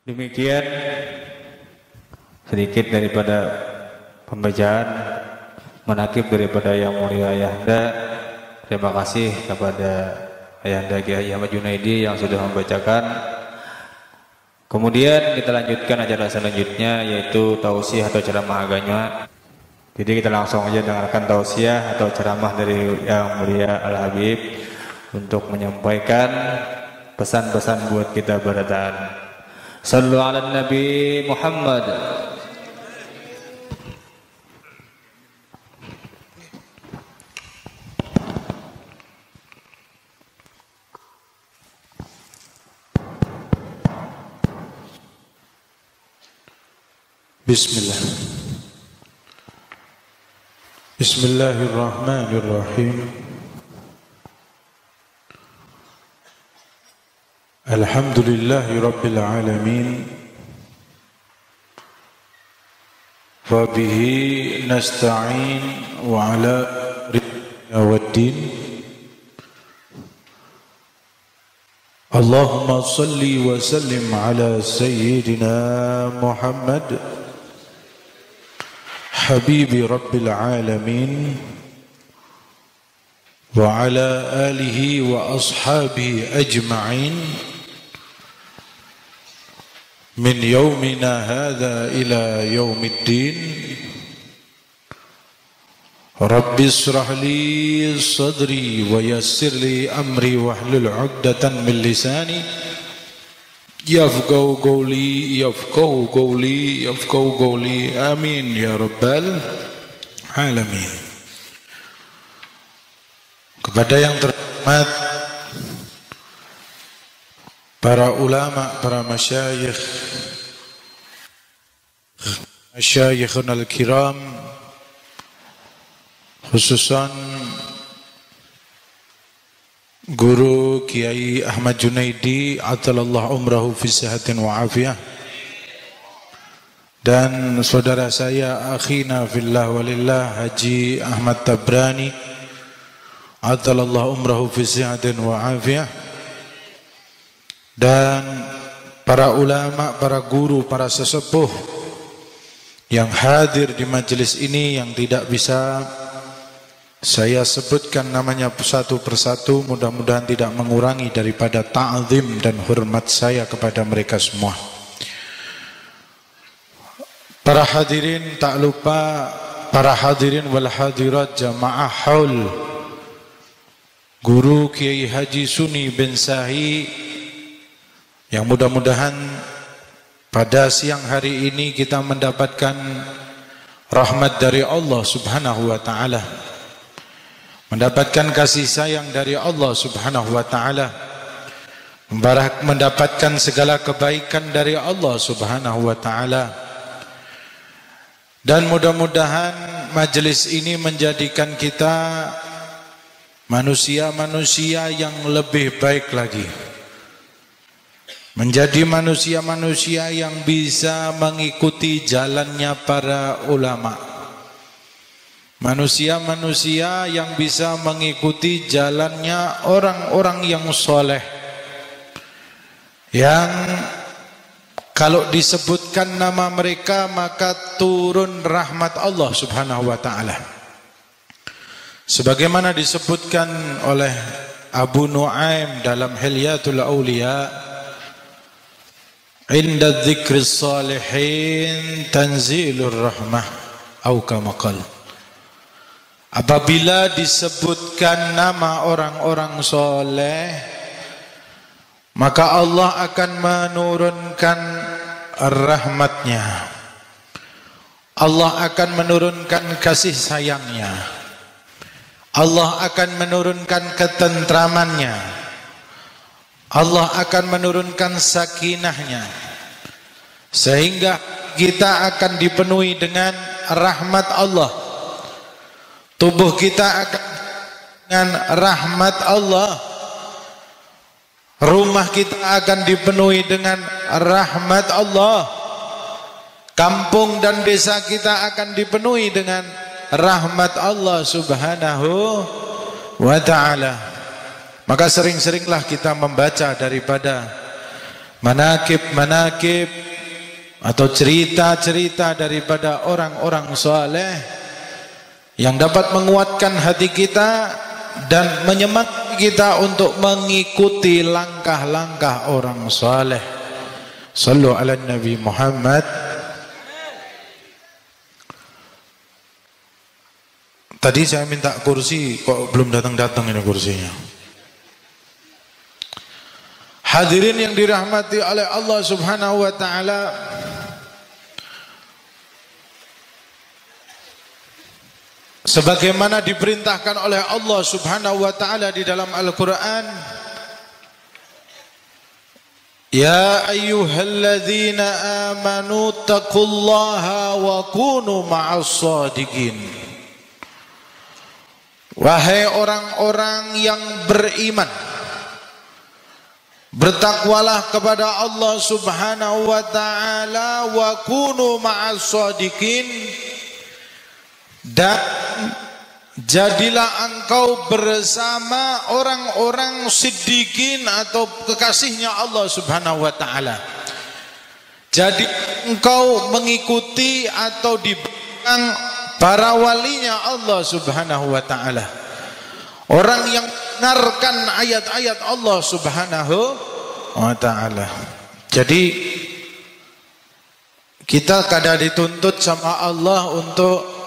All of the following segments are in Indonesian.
Demikian sedikit daripada pembacaan manaqib daripada Yang Mulia Ayahanda. Terima kasih kepada Ayahanda Kiai Ahmad Junaidi yang sudah membacakan. Kemudian kita lanjutkan acara selanjutnya, yaitu tausiah atau ceramah agama. Jadi kita langsung aja dengarkan tausiah atau ceramah dari Yang Mulia Al-Habib untuk menyampaikan pesan-pesan buat kita berdaan. Sallu ala Nabi Muhammad. Bismillah. Bismillahirrahmanirrahim. Alhamdulillahi Rabbil Alamin. Wa bihi nasta'in wa ala ridha waddin. Allahumma salli wa sallim ala Sayyidina Muhammad Habibi Rabbil Alamin wa ala alihi wa ashabihi ajma'in min yawmina hadha ila yawmiddin. Rabbi israh li sadri wa yassir li amri wahlul 'uqdatan min lisani yafqahu qawli yafqahu qawli yafqahu qawli. Amin ya rabbal alamin. Kepada yang terhormat para ulama, para masyayikh, masyayikhun al-kiram, khususan Guru Kiai Ahmad Junaidi atalallah umrahu fi sihatin wa afiyah, dan saudara saya akhina fillah walillah Haji Ahmad Tabrani atalallah umrahu fi sihatin wa afiyah, dan para ulama, para guru, para sesepuh yang hadir di majelis ini yang tidak bisa saya sebutkan namanya satu persatu, mudah-mudahan tidak mengurangi daripada ta'zim dan hormat saya kepada mereka semua. Para hadirin, tak lupa para hadirin wal hadirat jamaah haul Guru Kiai Haji Suni bin Sahi, yang mudah-mudahan pada siang hari ini kita mendapatkan rahmat dari Allah Subhanahu wa taala, mendapatkan kasih sayang dari Allah Subhanahu wa taala, mendapatkan segala kebaikan dari Allah Subhanahu wa taala. Dan mudah-mudahan majelis ini menjadikan kita manusia-manusia yang lebih baik lagi, menjadi manusia-manusia yang bisa mengikuti jalannya para ulama, manusia-manusia yang bisa mengikuti jalannya orang-orang yang soleh, yang kalau disebutkan nama mereka maka turun rahmat Allah Subhanahu wa taala, sebagaimana disebutkan oleh Abu Nuaim dalam Hilyatul Auliya, inda dzikris salihin tanzilur rahmah au kama qala. Apabila disebutkan nama orang-orang soleh, maka Allah akan menurunkan rahmatnya, Allah akan menurunkan kasih sayangnya, Allah akan menurunkan ketentramannya, Allah akan menurunkan sakinahnya, sehingga kita akan dipenuhi dengan rahmat Allah. Tubuh kita akan dengan rahmat Allah, rumah kita akan dipenuhi dengan rahmat Allah, kampung dan desa kita akan dipenuhi dengan rahmat Allah Subhanahu wa ta'ala. Maka sering-seringlah kita membaca daripada manakib atau cerita-cerita daripada orang-orang saleh yang dapat menguatkan hati kita dan menyemangati kita untuk mengikuti langkah-langkah orang saleh. Sallu ala Nabi Muhammad. Tadi saya minta kursi, kok belum datang-datang ini kursinya. Hadirin yang dirahmati oleh Allah Subhanahu wa taala, sebagaimana diperintahkan oleh Allah Subhanahu wa taala di dalam Al-Qur'an, ya ayyuhalladzina amanu taqullaha wa kunu ma'as shadiqin. Wahai orang-orang yang beriman, bertakwalah kepada Allah Subhanahu wa taala wa kunu ma'as shadiqin, dan jadilah engkau bersama orang-orang siddiqin atau kekasihnya Allah Subhanahu wa taala. Jadi engkau mengikuti atau di belakang para walinya Allah Subhanahu wa taala, orang yang mendengarkan ayat-ayat Allah Subhanahu wa taala. Jadi kita kadang dituntut sama Allah untuk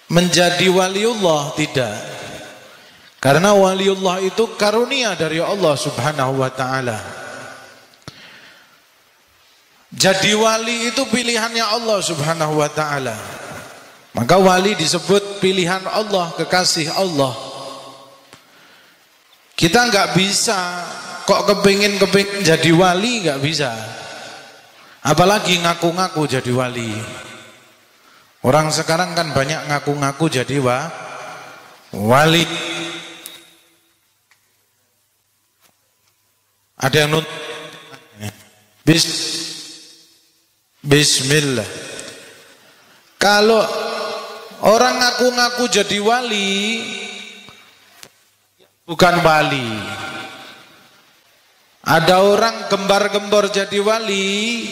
menjadi waliullah, tidak. Karena waliullah itu karunia dari Allah Subhanahu wa taala. Jadi wali itu pilihannya Allah Subhanahu wa taala. Maka wali disebut pilihan Allah, kekasih Allah. Kita enggak bisa kok kepingin jadi wali, enggak bisa. Apalagi ngaku-ngaku jadi wali. Orang sekarang kan banyak ngaku-ngaku jadi wali. Ada yang nuntut Bismillah. Kalau orang ngaku-ngaku jadi wali, bukan wali. Ada orang gembar-gembor jadi wali,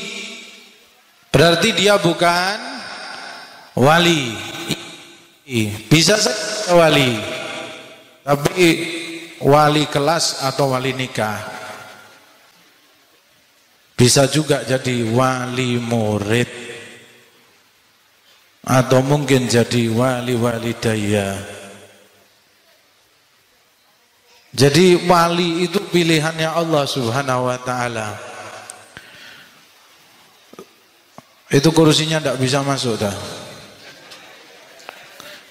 berarti dia bukan wali. Bisa saja wali, tapi wali kelas atau wali nikah. Bisa juga jadi wali murid, atau mungkin jadi wali daya. Jadi wali itu pilihannya Allah Subhanahu wa taala. Itu kursinya tidak bisa masuk dah.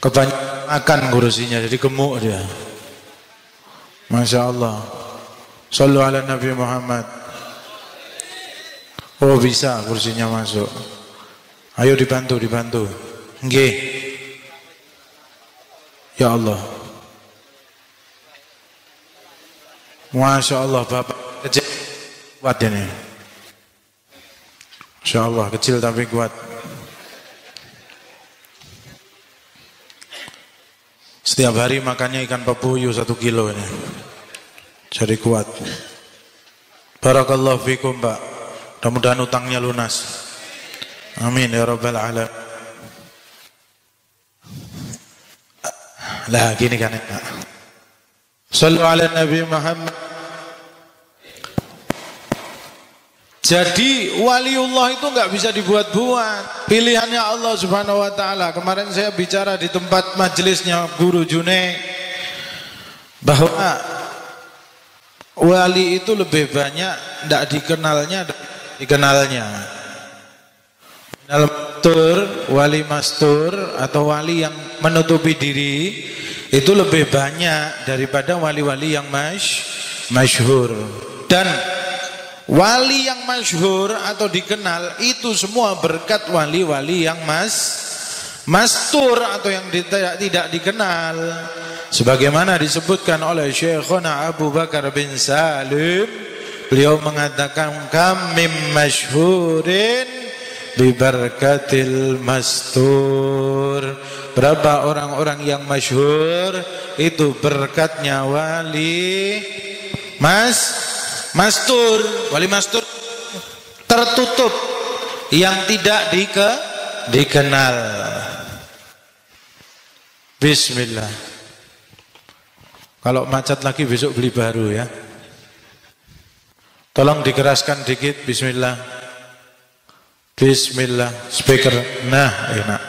Kebanyakan kursinya, jadi gemuk dia. Masya Allah. Sallu ala Nabi Muhammad. Oh bisa kursinya masuk. Ayo dibantu. Nggih. Ya Allah. Masya Allah, Bapak kecil kuat ini. Masya Allah, kecil tapi kuat. Setiap hari makannya ikan pepuyuh 1 kilo ini. Jadi kuat. Barakallahu fikum, Pak. Mudah-mudahan utangnya lunas. Amin ya rabbal alamin. Lah gini kan ya. Sallu ala Nabi Muhammad. Jadi waliullah itu enggak bisa dibuat-buat. Pilihannya Allah Subhanahu wa taala. Kemarin saya bicara di tempat majelisnya Guru Junaid bahwa wali itu lebih banyak enggak dikenalnya. Wali mastur atau wali yang menutupi diri itu lebih banyak daripada wali-wali yang masyhur. Dan wali yang masyhur atau dikenal itu semua berkat wali-wali yang mastur atau yang tidak dikenal. Sebagaimana disebutkan oleh Syekhuna Abu Bakar bin Salim, beliau mengatakan kam mim masyhurin bi barakatil mastur. Berapa orang-orang yang masyhur itu berkatnya wali Mastur, wali mastur tertutup, yang tidak dikenal. Bismillah. Kalau macet lagi besok beli baru ya. Tolong dikeraskan dikit. Bismillah. Bismillah. Speaker. Nah, enak.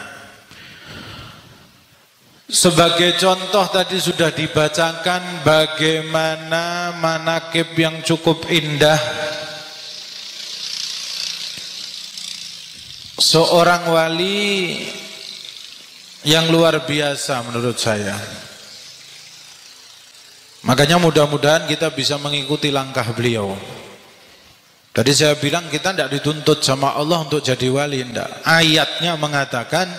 Sebagai contoh tadi sudah dibacakan bagaimana manakib yang cukup indah seorang wali yang luar biasa menurut saya. Makanya mudah-mudahan kita bisa mengikuti langkah beliau. Tadi saya bilang kita tidak dituntut sama Allah untuk jadi wali, tidak. Ayatnya mengatakan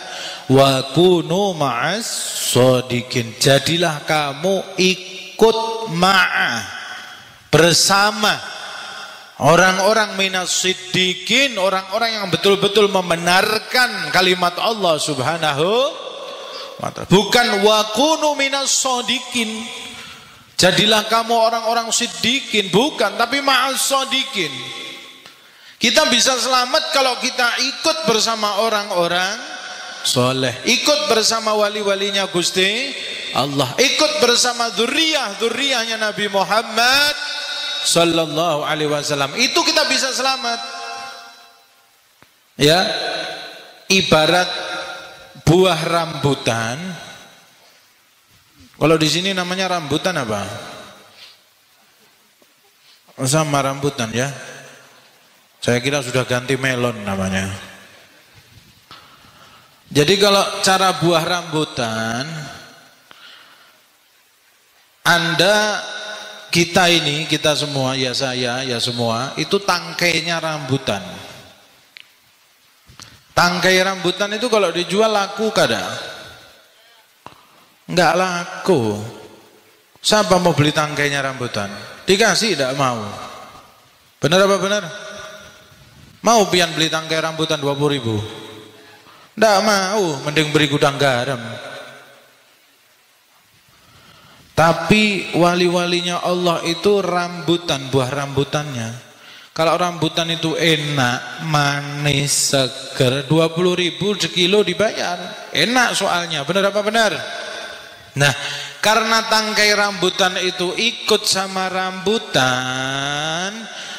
wa kunu ma'as shodiqin, jadilah kamu ikut ma'ah, bersama orang-orang minas siddiqin, orang-orang yang betul-betul membenarkan kalimat Allah subhanahu wa ta'ala. Bukan wa kunu minas shodiqin, jadilah kamu orang-orang siddiqin, bukan, tapi ma'as shodiqin. Kita bisa selamat kalau kita ikut bersama orang-orang soleh, ikut bersama wali-walinya Gusti Allah, ikut bersama dzurriyyahnya Nabi Muhammad sallallahu alaihi wasallam. Itu kita bisa selamat. Ya, ibarat buah rambutan. Kalau di sini namanya rambutan apa? Sama rambutan ya. Saya kira sudah ganti melon namanya. Jadi kalau cara buah rambutan, Anda, kita semua, ya saya, ya semua, itu tangkainya rambutan. Tangkai rambutan itu kalau dijual laku kada? Enggak laku. Siapa mau beli tangkainya rambutan? Dikasih tidak mau. Benar apa benar? Mau pian beli tangkai rambutan 20.000? Tidak mau, mending beri gudang garam. Tapi wali-walinya Allah itu rambutan, buah rambutannya. Kalau rambutan itu enak, manis, seger, 20.000 sekilo dibayar. Enak soalnya, benar apa benar? Nah, karena tangkai rambutan itu ikut sama rambutan,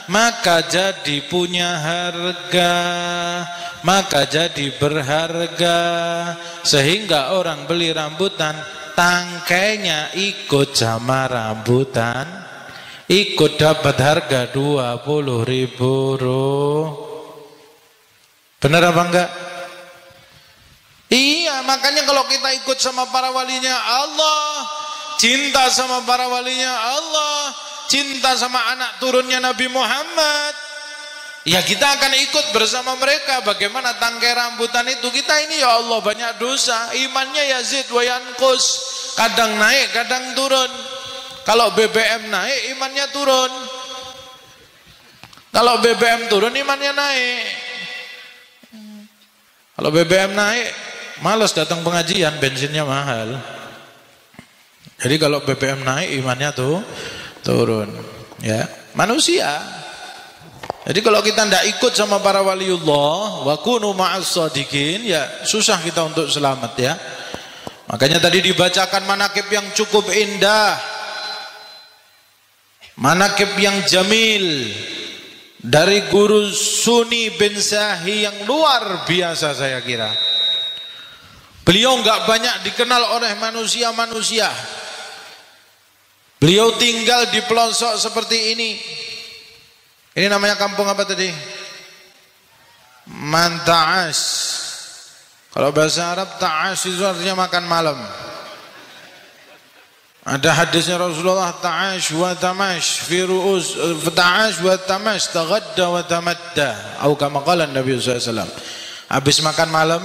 maka jadi punya harga, maka jadi berharga, sehingga orang beli rambutan tangkainya ikut sama rambutan, ikut dapat harga 20.000. Benar apa enggak? Iya, makanya kalau kita ikut sama para walinya Allah, cinta sama para walinya Allah, cinta sama anak turunnya Nabi Muhammad, ya kita akan ikut bersama mereka. Bagaimana tangkai rambutan itu? Kita ini ya Allah banyak dosa, imannya yazid wa yanqus, kadang naik kadang turun. Kalau BBM naik imannya turun, kalau BBM turun imannya naik. Kalau BBM naik malas datang pengajian, bensinnya mahal. Jadi kalau BBM naik imannya tuh turun, ya, manusia. Jadi kalau kita tidak ikut sama para waliullah, wa kunu ma'as shodiqin, ya susah kita untuk selamat ya. Makanya tadi dibacakan manakib yang cukup indah, manakib yang jamil dari guru Sunni bin Sahi yang luar biasa saya kira. Beliau enggak banyak dikenal oleh manusia-manusia. Beliau tinggal di pelosok seperti ini. Ini namanya kampung apa tadi? Manta'as. Kalau bahasa Arab ta'as itu artinya makan malam. Ada hadisnya Rasulullah, ta'ash wa tamash fi ru'us, ta'ash wa tamash taghadda wa tamadda, atau kama qala Nabi sallallahu alaihi wasallam. Habis makan malam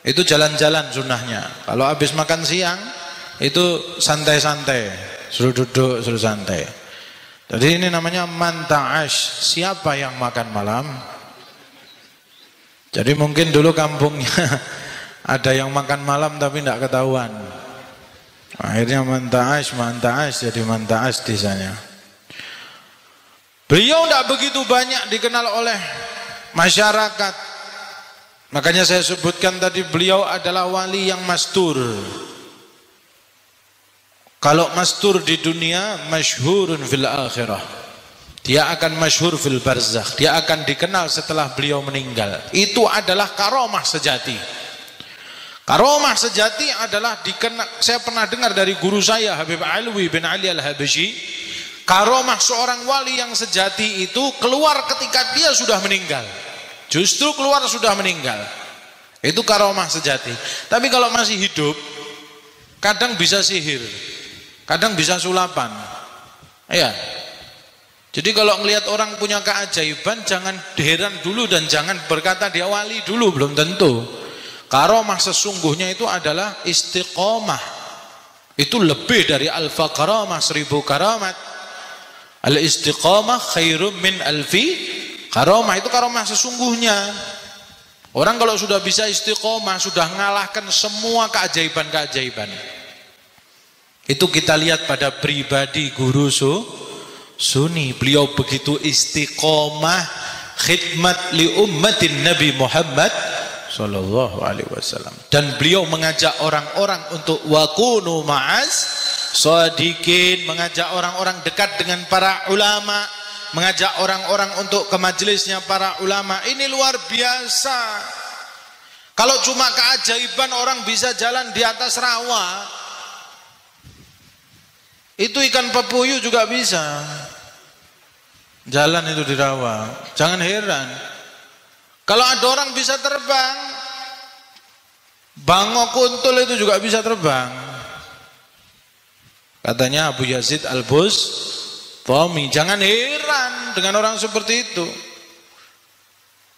itu jalan-jalan sunnahnya. Kalau habis makan siang itu santai-santai, suruh duduk, suruh santai. Jadi ini namanya manta'ash, siapa yang makan malam. Jadi mungkin dulu kampungnya ada yang makan malam tapi tidak ketahuan. Akhirnya manta'ash jadi manta'ash desanya. Beliau tidak begitu banyak dikenal oleh masyarakat. Makanya saya sebutkan tadi beliau adalah wali yang mastur. Kalau mastur di dunia, masyhurun fil akhirah. Dia akan masyhur fil barzakh. Dia akan dikenal setelah beliau meninggal. Itu adalah karomah sejati. Karomah sejati adalah dikenal. Saya pernah dengar dari guru saya Habib Alwi bin Ali Al-Habsyi. Karomah seorang wali yang sejati itu keluar ketika dia sudah meninggal. Justru keluar sudah meninggal. Itu karomah sejati. Tapi kalau masih hidup, kadang bisa sihir, kadang bisa sulapan. Ya. Jadi kalau ngelihat orang punya keajaiban, jangan heran dulu dan jangan berkata dia wali dulu, belum tentu. Karomah sesungguhnya itu adalah istiqomah. Itu lebih dari alfa karamah, 1000 karamat. Al-istiqamah khairum min alfi karamah. Itu karamah sesungguhnya. Orang kalau sudah bisa istiqamah, sudah mengalahkan semua keajaiban-keajaiban. Itu kita lihat pada pribadi guru Sunni. Beliau begitu istiqamah khidmat li ummatin Nabi Muhammad sallallahu alaihi wasallam. Dan beliau mengajak orang-orang untuk wakunu ma'az shadiqin, mengajak orang-orang dekat dengan para ulama, mengajak orang-orang untuk ke majelisnya para ulama. Ini luar biasa. Kalau cuma keajaiban orang bisa jalan di atas rawa, itu ikan pepuyuh juga bisa jalan itu di rawa. Jangan heran kalau ada orang bisa terbang, bangok kuntul itu juga bisa terbang. Katanya Abu Yazid Al-Bustami. Jangan heran dengan orang seperti itu.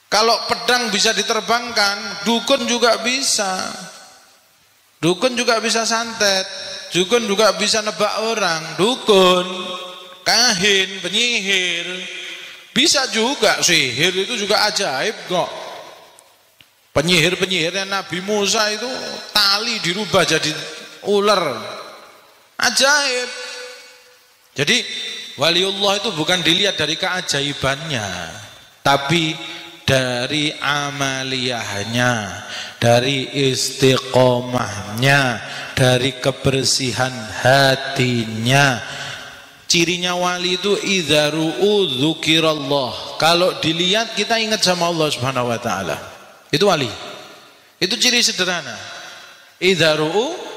Kalau pedang bisa diterbangkan, dukun juga bisa. Dukun juga bisa santet. Dukun juga bisa nebak orang. Dukun, kahin, penyihir, bisa juga. Sihir itu juga ajaib kok. Penyihir-penyihirnya Nabi Musa itu tali dirubah jadi ular. Ajaib. Jadi waliullah itu bukan dilihat dari keajaibannya, tapi dari amaliyahnya, dari istiqomahnya, dari kebersihan hatinya. Cirinya wali itu idza ru'u dzukirallah. Kalau dilihat kita ingat sama Allah Subhanahu wa taala. Itu wali. Itu ciri sederhana. Idza ru'u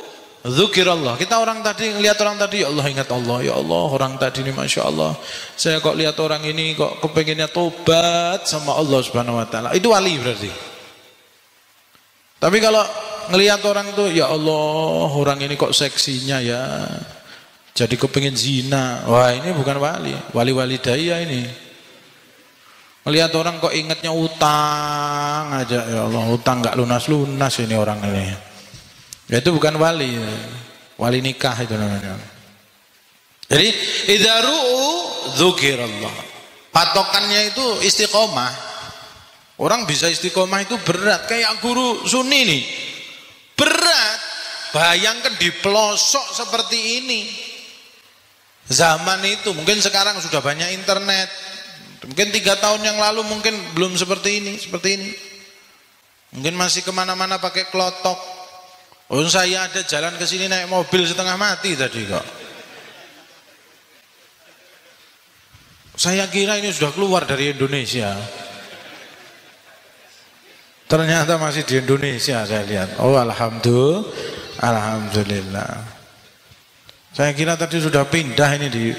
dzukirallah. Kita orang tadi lihat orang tadi, ya Allah, ingat Allah. Ya Allah, orang tadi ini Masya Allah, saya kok lihat orang ini kok kepengennya tobat sama Allah Subhanahu wa taala. Itu wali berarti. Tapi kalau ngelihat orang itu, ya Allah, orang ini kok seksinya ya, jadi kepengen zina. Wah, ini bukan wali. Wali-wali daya ini. Ngelihat orang kok ingatnya utang aja, ya Allah, utang nggak lunas-lunas ini orang ini. Ya, itu bukan wali. Wali nikah itu namanya. Jadi idza ru'u dzukirallah. Patokannya itu istiqomah. Orang bisa istiqomah itu berat. Kayak guru Sunni nih, berat. Bayangkan di pelosok seperti ini. Zaman itu, mungkin sekarang sudah banyak internet. Mungkin 3 tahun yang lalu mungkin belum seperti ini. Mungkin masih kemana-mana pakai klotok. Oh, saya ada jalan ke sini naik mobil setengah mati tadi kok. Saya kira ini sudah keluar dari Indonesia. Ternyata masih di Indonesia saya lihat. Oh, alhamdulillah. Saya kira tadi sudah pindah ini di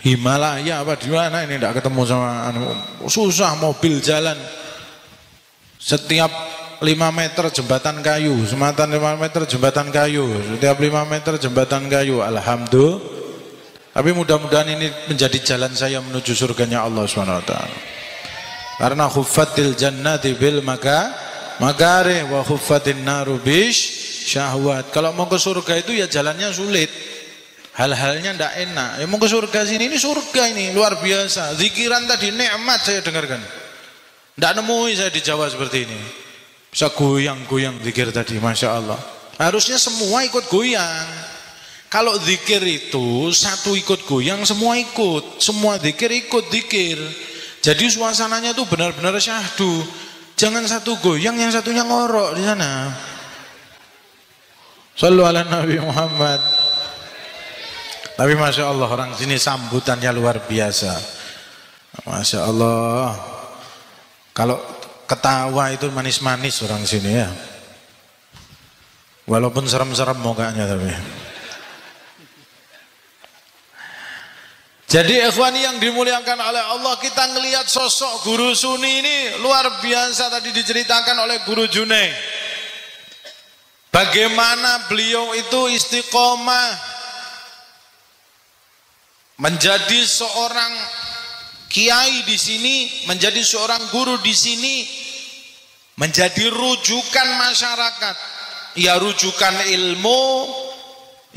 Himalaya apa di mana ini, tidak ketemu sama susah mobil jalan. Setiap 5 meter jembatan kayu, sematan 5 meter jembatan kayu, setiap 5 meter jembatan kayu. Alhamdulillah. Tapi mudah-mudahan ini menjadi jalan saya menuju surganya Allah SWT. Karena khuffatil jannati bil makarih wa khuffatin naru bish syahwat. Kalau mau ke surga itu ya jalannya sulit, hal-halnya tidak enak. Ya mau ke surga sini, ini surga ini luar biasa. Zikiran tadi nikmat saya dengarkan. Tidak nemui saya di Jawa seperti ini. Bisa goyang-goyang zikir tadi, Masya Allah. Harusnya semua ikut goyang. Kalau zikir itu satu ikut goyang, semua ikut, semua zikir ikut zikir. Jadi suasananya tuh benar-benar syahdu. Jangan satu goyang, yang satunya ngorok di sana. Shallu ala Nabi Muhammad. Tapi masya Allah orang sini sambutannya luar biasa. Masya Allah. Kalau ketawa itu manis-manis orang sini ya. Walaupun serem-serem mukanya tapi. Jadi ikhwani yang dimuliakan oleh Allah, kita ngelihat sosok guru Sunni ini luar biasa. Tadi diceritakan oleh guru Junaid bagaimana beliau itu istiqomah menjadi seorang kiai di sini, menjadi seorang guru di sini, menjadi rujukan masyarakat. Ya rujukan ilmu,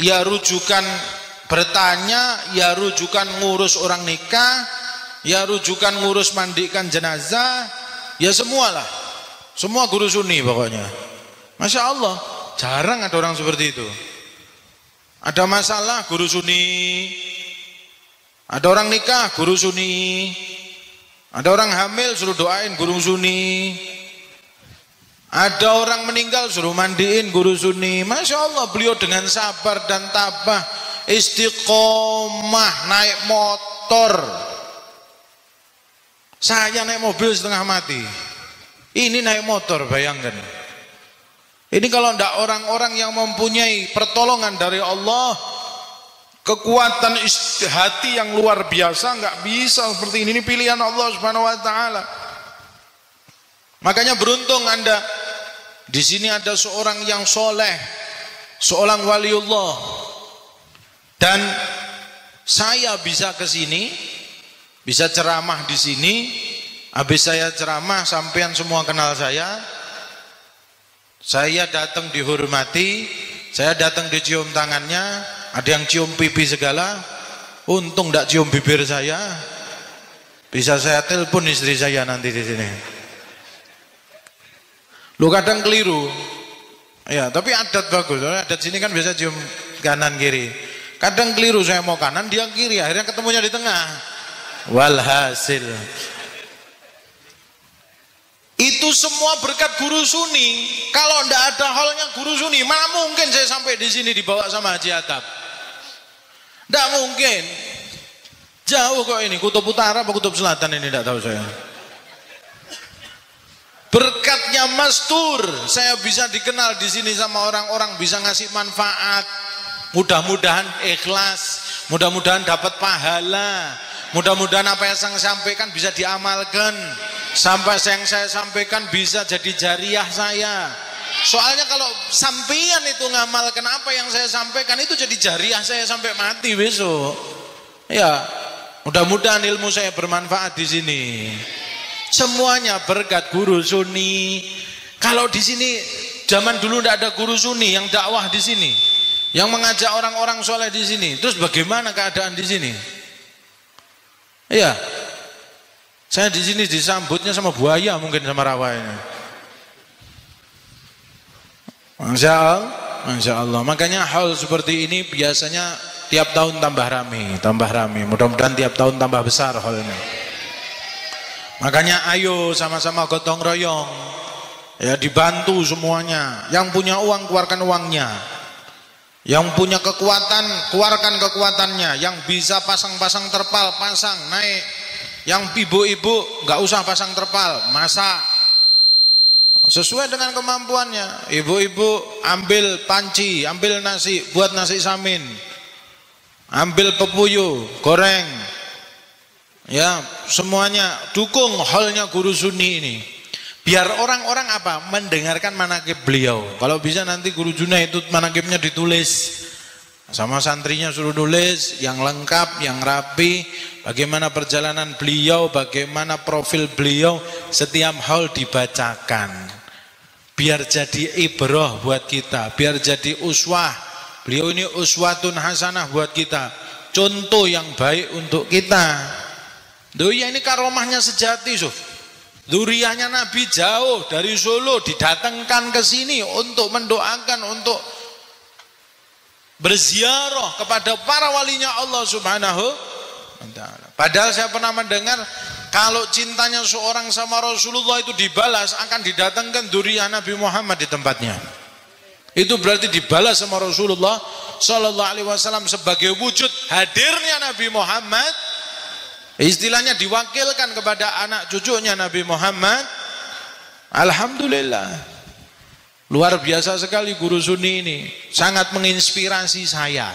ya rujukan bertanya, ya rujukan ngurus orang nikah, ya rujukan ngurus mandikan jenazah, ya semualah, semua guru Sunni pokoknya. Masya Allah, jarang ada orang seperti itu. Ada masalah guru Sunni, ada orang nikah guru Sunni, ada orang hamil suruh doain guru Sunni, ada orang meninggal suruh mandiin guru Sunni. Masya Allah, beliau dengan sabar dan tabah istiqomah naik motor. Saya naik mobil setengah mati, ini naik motor, bayangkan. Ini kalau tidak orang-orang yang mempunyai pertolongan dari Allah, kekuatan hati yang luar biasa, nggak bisa seperti ini. Ini pilihan Allah Subhanahu wa taala. Makanya beruntung Anda di sini ada seorang yang soleh, seorang waliullah. Dan saya bisa ke sini, bisa ceramah di sini. Habis saya ceramah, sampean semua kenal saya. Saya datang dihormati, saya datang dicium tangannya, ada yang cium pipi segala. Untung tidak cium bibir saya. Bisa saya telepon istri saya nanti di sini. Lu kadang keliru. Ya, tapi adat bagus. Adat sini kan biasa cium kanan kiri. Kadang keliru, saya mau kanan, dia kiri, akhirnya ketemunya di tengah. Walhasil itu semua berkat guru Sunni. Kalau tidak ada halnya guru Sunni, mana mungkin saya sampai di sini dibawa sama Haji Atap? Tidak mungkin. Jauh kok ini, kutub utara apa kutub selatan ini tidak tahu saya. Berkatnya Mas Tur, saya bisa dikenal di sini sama orang-orang, bisa ngasih manfaat. Mudah-mudahan ikhlas, mudah-mudahan dapat pahala, mudah-mudahan apa yang saya sampaikan bisa diamalkan, sampai yang saya sampaikan bisa jadi jariah saya. Soalnya kalau sampean itu ngamalkan apa yang saya sampaikan, itu jadi jariah saya sampai mati besok. Ya, mudah-mudahan ilmu saya bermanfaat di sini. Semuanya berkat guru Sunni. Kalau di sini zaman dulu tidak ada guru Sunni yang dakwah di sini, yang mengajak orang-orang soleh di sini, terus bagaimana keadaan di sini? Iya, saya di sini disambutnya sama buaya mungkin sama rawa ini. Masya Allah. Makanya hal seperti ini biasanya tiap tahun tambah rame, tambah rame. Mudah-mudahan tiap tahun tambah besar hal ini. Makanya ayo sama-sama gotong royong, ya dibantu semuanya. Yang punya uang keluarkan uangnya. Yang punya kekuatan, keluarkan kekuatannya. Yang bisa pasang-pasang terpal, pasang, naik. Yang ibu-ibu nggak usah pasang terpal, masak sesuai dengan kemampuannya. Ibu-ibu ambil panci, ambil nasi, buat nasi samin, ambil pepuyuh, goreng. Ya, semuanya dukung halnya guru Sunni ini. Biar orang-orang apa? Mendengarkan manakib beliau. Kalau bisa nanti guru Junaid itu manakibnya ditulis. Sama santrinya suruh nulis yang lengkap, yang rapi. Bagaimana perjalanan beliau, bagaimana profil beliau. Setiap hal dibacakan. Biar jadi ibrah buat kita. Biar jadi uswah. Beliau ini uswatun hasanah buat kita. Contoh yang baik untuk kita. Doi ini karomahnya sejati. Dzurriyyahnya Nabi jauh dari Solo didatangkan ke sini untuk mendoakan, untuk berziarah kepada para walinya Allah Subhanahu wa ta'ala. Padahal saya pernah mendengar kalau cintanya seorang sama Rasulullah itu dibalas, akan didatangkan dzurriyyah Nabi Muhammad di tempatnya. Itu berarti dibalas sama Rasulullah sallallahu alaihi wasallam sebagai wujud hadirnya Nabi Muhammad. Istilahnya diwakilkan kepada anak cucunya Nabi Muhammad. Alhamdulillah. Luar biasa sekali guru Sunni ini, sangat menginspirasi saya.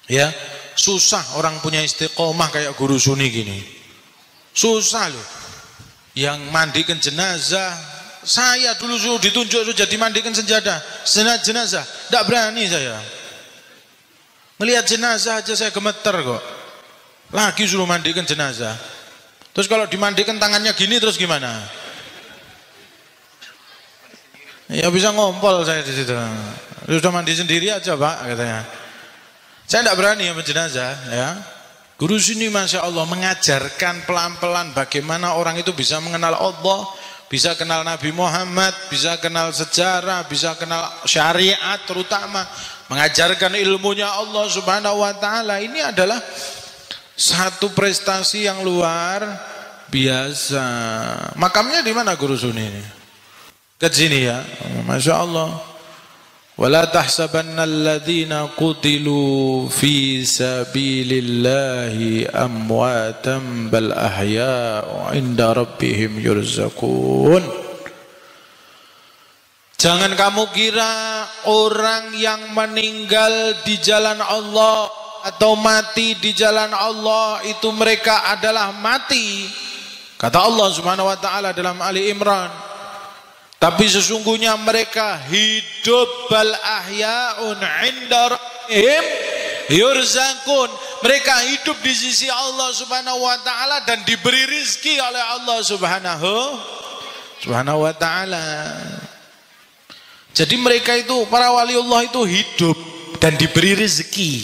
Ya, susah orang punya istiqomah kayak guru Sunni gini. Susah loh. Yang mandikan jenazah, saya dulu suruh ditunjuk jadi mandikan jenazah, tidak berani saya. Melihat jenazah aja saya gemeter kok. Lagi suruh mandikan jenazah. Terus kalau dimandikan tangannya gini terus gimana? Ya bisa ngompol saya di situ. Sudah mandi sendiri aja Pak katanya. Saya tidak berani sama jenazah ya. Guru sini Masya Allah mengajarkan pelan-pelan bagaimana orang itu bisa mengenal Allah, bisa kenal Nabi Muhammad, bisa kenal sejarah, bisa kenal syariat terutama, mengajarkan ilmunya Allah Subhanahu wa ta'ala. Ini adalah satu prestasi yang luar biasa. Makamnya di mana guru Sunni ini? Ke sini ya. Masya Allah. Wala tahsabanna alladhina qutilu fi sabilillahi amwatan bal ahya'u 'inda rabbihim yurzaqun. Jangan kamu kira orang yang meninggal di jalan Allah atau mati di jalan Allah itu mereka adalah mati. Kata Allah Subhanahu wa taala dalam Ali Imran. Tapi sesungguhnya mereka hidup, bal ahya'un 'inda rabbihim yurzaqun. Mereka hidup di sisi Allah Subhanahu wa taala dan diberi rizki oleh Allah Subhanahu wa taala. Jadi mereka itu, para waliullah itu hidup dan diberi rezeki.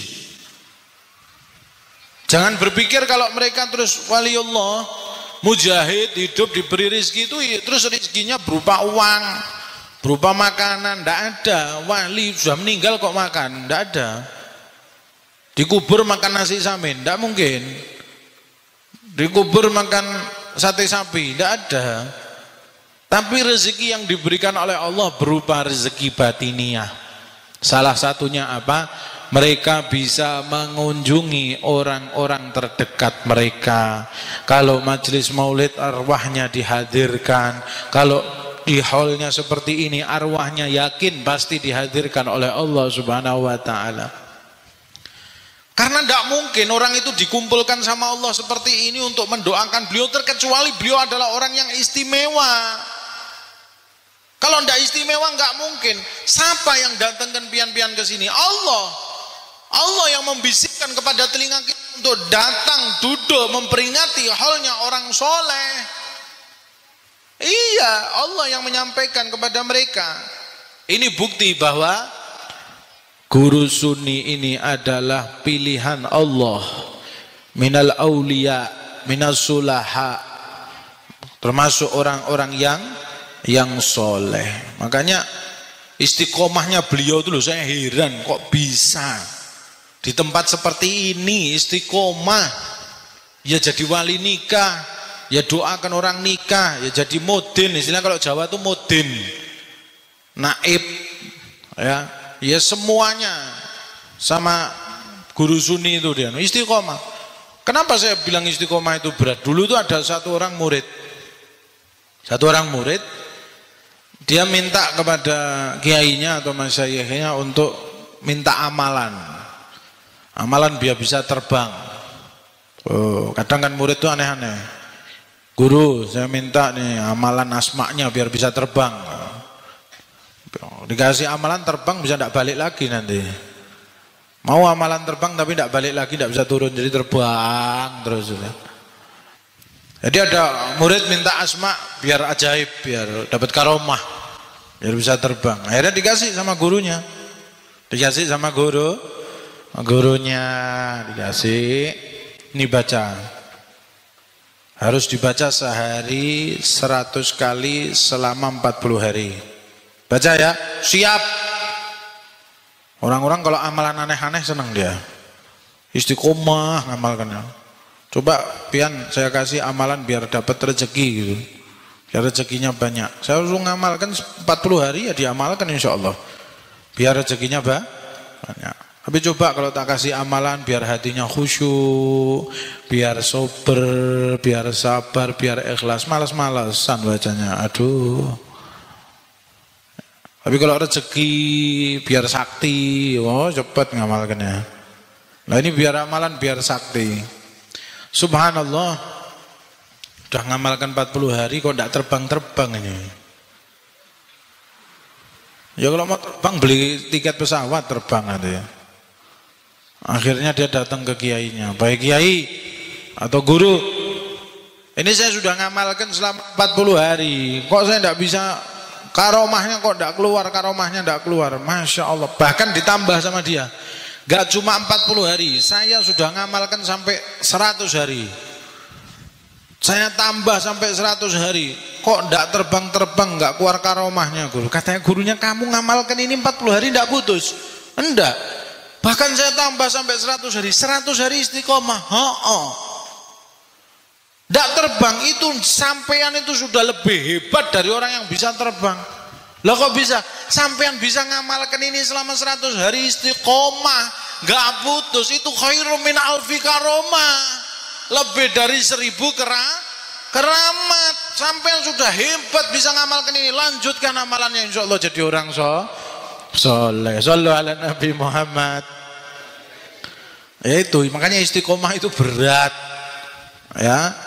Jangan berpikir kalau mereka terus waliullah mujahid hidup diberi rezeki itu terus rezekinya berupa uang, berupa makanan. Tidak ada. Wali sudah meninggal kok makan? Tidak ada. Dikubur makan nasi samin? Tidak mungkin. Dikubur makan sate sapi? Tidak ada. Tapi rezeki yang diberikan oleh Allah berupa rezeki batiniah. Salah satunya apa? Mereka bisa mengunjungi orang-orang terdekat mereka. Kalau majelis maulid arwahnya dihadirkan. Kalau di hallnya seperti ini arwahnya yakin pasti dihadirkan oleh Allah Subhanahu wa ta'ala. Karena tidak mungkin orang itu dikumpulkan sama Allah seperti ini untuk mendoakan beliau, terkecuali beliau adalah orang yang istimewa. Kalau tidak istimewa nggak mungkin. Siapa yang datangkan pian-pian ke sini? Allah. Allah yang membisikkan kepada telinga kita untuk datang duduk memperingati haulnya orang soleh. Iya, Allah yang menyampaikan kepada mereka. Ini bukti bahwa guru Sunni ini adalah pilihan Allah. Minal auliya, minas sulaha, termasuk orang-orang yang soleh. Makanya istiqomahnya beliau itu loh, saya heran kok bisa di tempat seperti ini istiqomah. Ya jadi wali nikah, ya doakan orang nikah, ya jadi mudin, istilahnya kalau Jawa itu mudin, naib, ya semuanya sama guru Sunni itu dia istiqomah. Kenapa saya bilang istiqomah itu berat? Dulu itu ada satu orang murid, dia minta kepada kiainya atau masyayikhnya untuk minta amalan biar bisa terbang. Kadang kan murid itu aneh-aneh. Guru, saya minta nih amalan asma'nya biar bisa terbang. Dikasih amalan terbang bisa tidak balik lagi nanti. Mau amalan terbang tapi tidak balik lagi, tidak bisa turun, jadi terbang terus. Jadi ada murid minta asma biar ajaib, biar dapat karomah, biar bisa terbang. Akhirnya dikasih sama gurunya, gurunya dikasih, ini baca, harus dibaca sehari 100 kali selama 40 hari. Baca ya, siap. Orang-orang kalau amalan aneh-aneh senang dia. Istiqomah ngamalkannya. Coba pian saya kasih amalan biar dapat rezeki gitu. Biar rezekinya banyak. Saya suruh ngamalkan 40 hari ya diamalkan insya Allah. Biar rezekinya banyak. Tapi coba kalau tak kasih amalan biar hatinya khusyuk, biar sober, biar sabar, biar ikhlas, malas-malasan bacanya. Aduh. Tapi kalau rezeki biar sakti, oh cepat ngamalkannya. Nah ini biar amalan biar sakti. Subhanallah, udah ngamalkan 40 hari kok tidak terbang-terbang ini. Ya kalau mau terbang beli tiket pesawat terbang nanti ya. Akhirnya dia datang ke kiainya, baik kiai atau guru, ini saya sudah ngamalkan selama 40 hari, kok saya tidak bisa, karomahnya kok tidak keluar, karomahnya tidak keluar. Masya Allah, bahkan ditambah sama dia, gak cuma 40 hari, saya sudah ngamalkan sampai 100 hari, saya tambah sampai 100 hari, kok tidak terbang-terbang, gak keluar karomahnya guru. Katanya gurunya, kamu ngamalkan ini 40 hari tidak putus? Enggak. Bahkan saya tambah sampai 100 hari. 100 hari istiqomah. Tidak terbang itu, sampean itu sudah lebih hebat dari orang yang bisa terbang. Lah kok bisa? Sampean bisa ngamalkan ini selama 100 hari istiqomah, gak putus, itu khairum min alfi karomah. Lebih dari 1000 keramat. Sampean sudah hebat bisa ngamalkan ini. Lanjutkan amalannya, insya Allah jadi orang soleh. Sallu ala Nabi Muhammad. Ya itu, makanya istiqomah itu berat. Ya.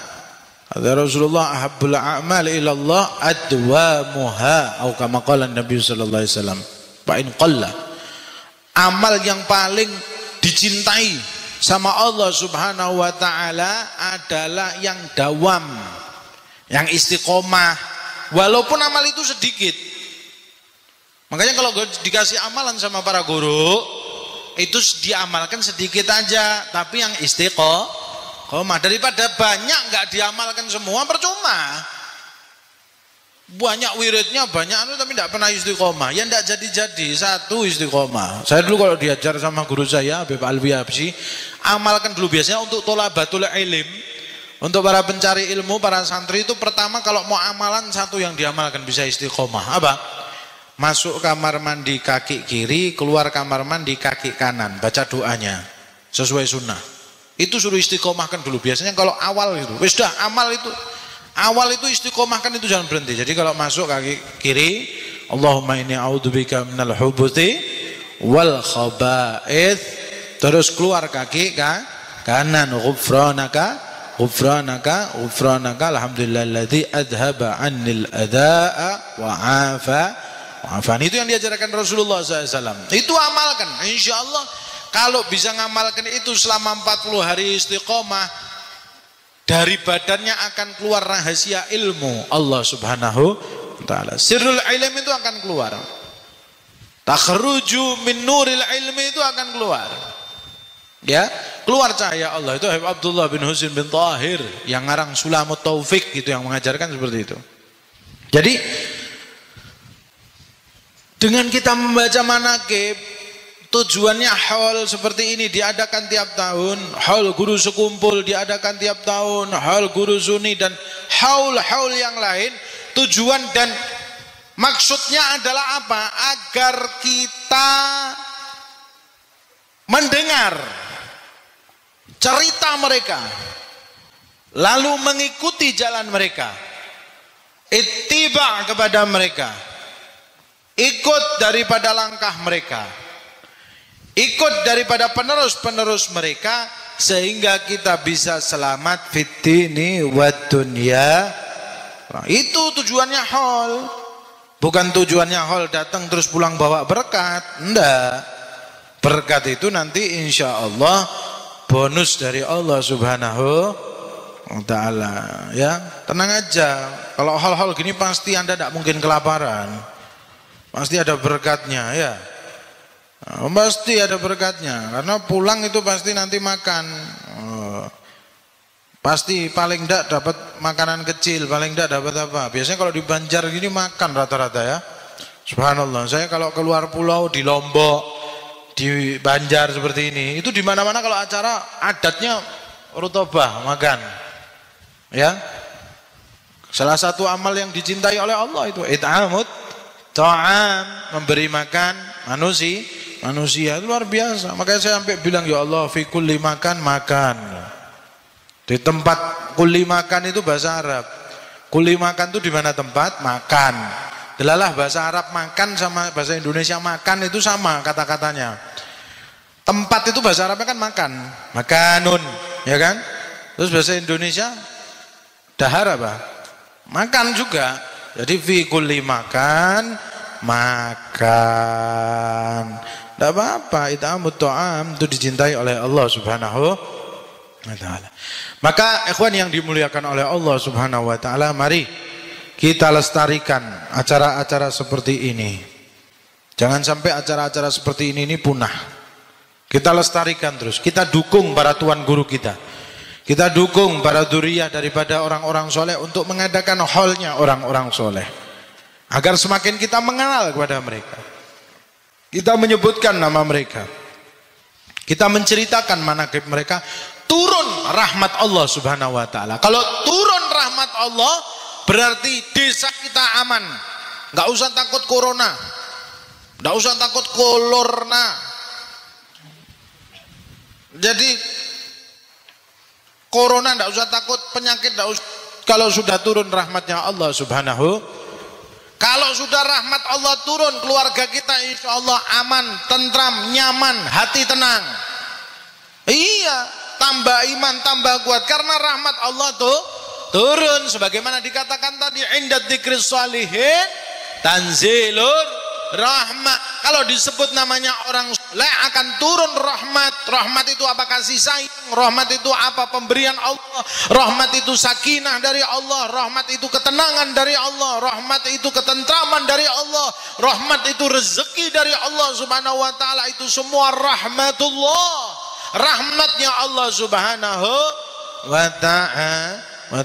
Kata Rasulullah, ahabbul a'mal ila Allah adwamuha, atau kama qala Nabi sallallahu alaihi wasallam. Fa in qalla. Amal yang paling dicintai sama Allah Subhanahu wa taala adalah yang dawam, yang istiqomah, walaupun amal itu sedikit. Makanya kalau dikasih amalan sama para guru, itu diamalkan sedikit aja, tapi yang istiqomah. Daripada banyak nggak diamalkan semua, percuma. Banyak wiridnya, banyak tapi tidak pernah istiqomah. Ya tidak jadi-jadi, satu istiqomah. Saya dulu kalau diajar sama guru saya, Habib Alwi Habsyi, amalkan dulu biasanya untuk tholabatul ilm, untuk para pencari ilmu, para santri itu pertama kalau mau amalan satu yang diamalkan bisa istiqomah. Apa? Masuk kamar mandi kaki kiri, keluar kamar mandi kaki kanan, baca doanya sesuai sunnah. Itu suruh istiqomahkan dulu. Biasanya kalau awal itu, wis dah amal itu, awal itu istiqomahkan, itu jangan berhenti. Jadi kalau masuk kaki kiri, Allahumma inni a'udzubika minal hubuthi wal khaba'ith, terus keluar kaki kanan, ghufranaka alhamdulillahilladzi adhaba 'annil adza'a wa 'afani. Itu yang diajarkan Rasulullah SAW. Itu amalkan, insya Allah. Kalau bisa ngamalkan itu selama 40 hari istiqomah, dari badannya akan keluar rahasia ilmu Allah Subhanahu wa ta'ala. Sirrul ilm itu akan keluar, takhruju min nuril ilmi itu akan keluar. Ya, keluar cahaya Allah. Itu Habib Abdullah bin Husin bin Tahir yang ngarang Sulamut Taufik gitu yang mengajarkan seperti itu. Jadi dengan kita membaca manaqib, tujuannya haul seperti ini diadakan tiap tahun, haul guru sekumpul diadakan tiap tahun, haul guru sunni dan haul-haul yang lain. Tujuan dan maksudnya adalah apa? Agar kita mendengar cerita mereka, lalu mengikuti jalan mereka, ittiba kepada mereka, ikut daripada langkah mereka, ikut daripada penerus-penerus mereka, sehingga kita bisa selamat fid dini wad dunya. Itu tujuannya haul. Bukan tujuannya haul datang terus pulang bawa berkat. Enggak. Berkat itu nanti insya Allah bonus dari Allah Subhanahu wa ta'ala. Ya, tenang aja. Kalau hal-hal gini pasti Anda tidak mungkin kelaparan. Pasti ada berkatnya ya. Pasti ada berkatnya. Karena pulang itu pasti nanti makan. Pasti paling tidak dapat makanan kecil, paling tidak dapat apa. Biasanya kalau di Banjar gini makan rata-rata ya. Subhanallah. Saya kalau keluar pulau di Lombok, di Banjar seperti ini, itu di mana-mana kalau acara adatnya rutobah makan. Ya. Salah satu amal yang dicintai oleh Allah itu it'amut ta'am, memberi makan manusia itu luar biasa. Makanya saya sampai bilang, ya Allah, fi kulli makan. Di tempat kulli makan itu bahasa Arab. Kulli makan itu di mana tempat makan. Delalah bahasa Arab makan sama bahasa Indonesia makan itu sama kata-katanya. Tempat itu bahasa Arabnya kan makan, makanun, ya kan? Terus bahasa Indonesia dahar apa? Makan juga. Jadi fi kulli makan. Tidak apa-apa, it'amut ta'am itu dicintai oleh Allah Subhanahu wa ta'ala. Maka ikhwan yang dimuliakan oleh Allah Subhanahu wa ta'ala, mari kita lestarikan acara-acara seperti ini. Jangan sampai acara-acara seperti ini punah. Kita lestarikan terus. Kita dukung para tuan guru kita. Kita dukung para dzurriyyah daripada orang-orang soleh untuk mengadakan haulnya orang-orang soleh. Agar semakin kita mengenal kepada mereka. Kita menyebutkan nama mereka. Kita menceritakan manaqib mereka. Turun rahmat Allah Subhanahu wa ta'ala. Kalau turun rahmat Allah, berarti desa kita aman. Gak usah takut corona. Gak usah takut kolorna. Jadi corona gak usah takut, penyakit gak usah. Kalau sudah turun rahmatnya Allah Subhanahu. Kalau sudah rahmat Allah turun, keluarga kita insya Allah aman, tentram, nyaman, hati tenang. Iya, tambah iman, tambah kuat. Karena rahmat Allah tuh turun. Sebagaimana dikatakan tadi, inda dzikris shalihin tanzilur rahmat. Kalau disebut namanya orang soleh akan turun rahmat. Rahmat itu apa? Kasih sayang. Rahmat itu apa? Pemberian Allah. Rahmat itu sakinah dari Allah. Rahmat itu ketenangan dari Allah. Rahmat itu ketentraman dari Allah. Rahmat itu rezeki dari Allah Subhanahu wa ta'ala. Itu semua rahmatullah. Rahmatnya Allah Subhanahu wa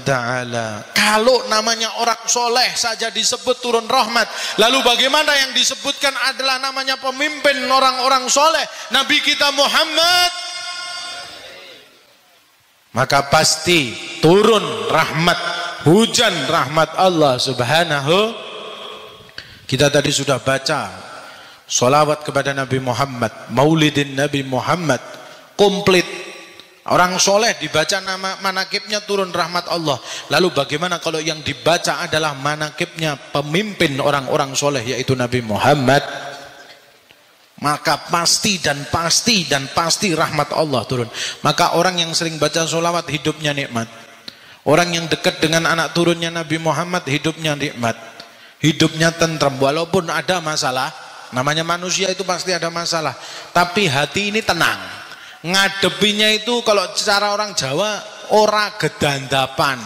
ta'ala. Kalau namanya orang soleh saja disebut turun rahmat, lalu bagaimana yang disebutkan adalah namanya pemimpin orang-orang soleh, Nabi kita Muhammad, maka pasti turun rahmat, hujan rahmat Allah Subhanahu. Kita tadi sudah baca sholawat kepada Nabi Muhammad, maulidin Nabi Muhammad komplit. Orang soleh dibaca nama manakibnya turun rahmat Allah. Lalu bagaimana kalau yang dibaca adalah manakibnya pemimpin orang-orang soleh, yaitu Nabi Muhammad? Maka pasti rahmat Allah turun. Maka orang yang sering baca sholawat hidupnya nikmat. Orang yang dekat dengan anak turunnya Nabi Muhammad hidupnya nikmat. Hidupnya tentram. Walaupun ada masalah, namanya manusia itu pasti ada masalah. Tapi hati ini tenang. Ngadepinya itu kalau cara orang Jawa ora gedandapan.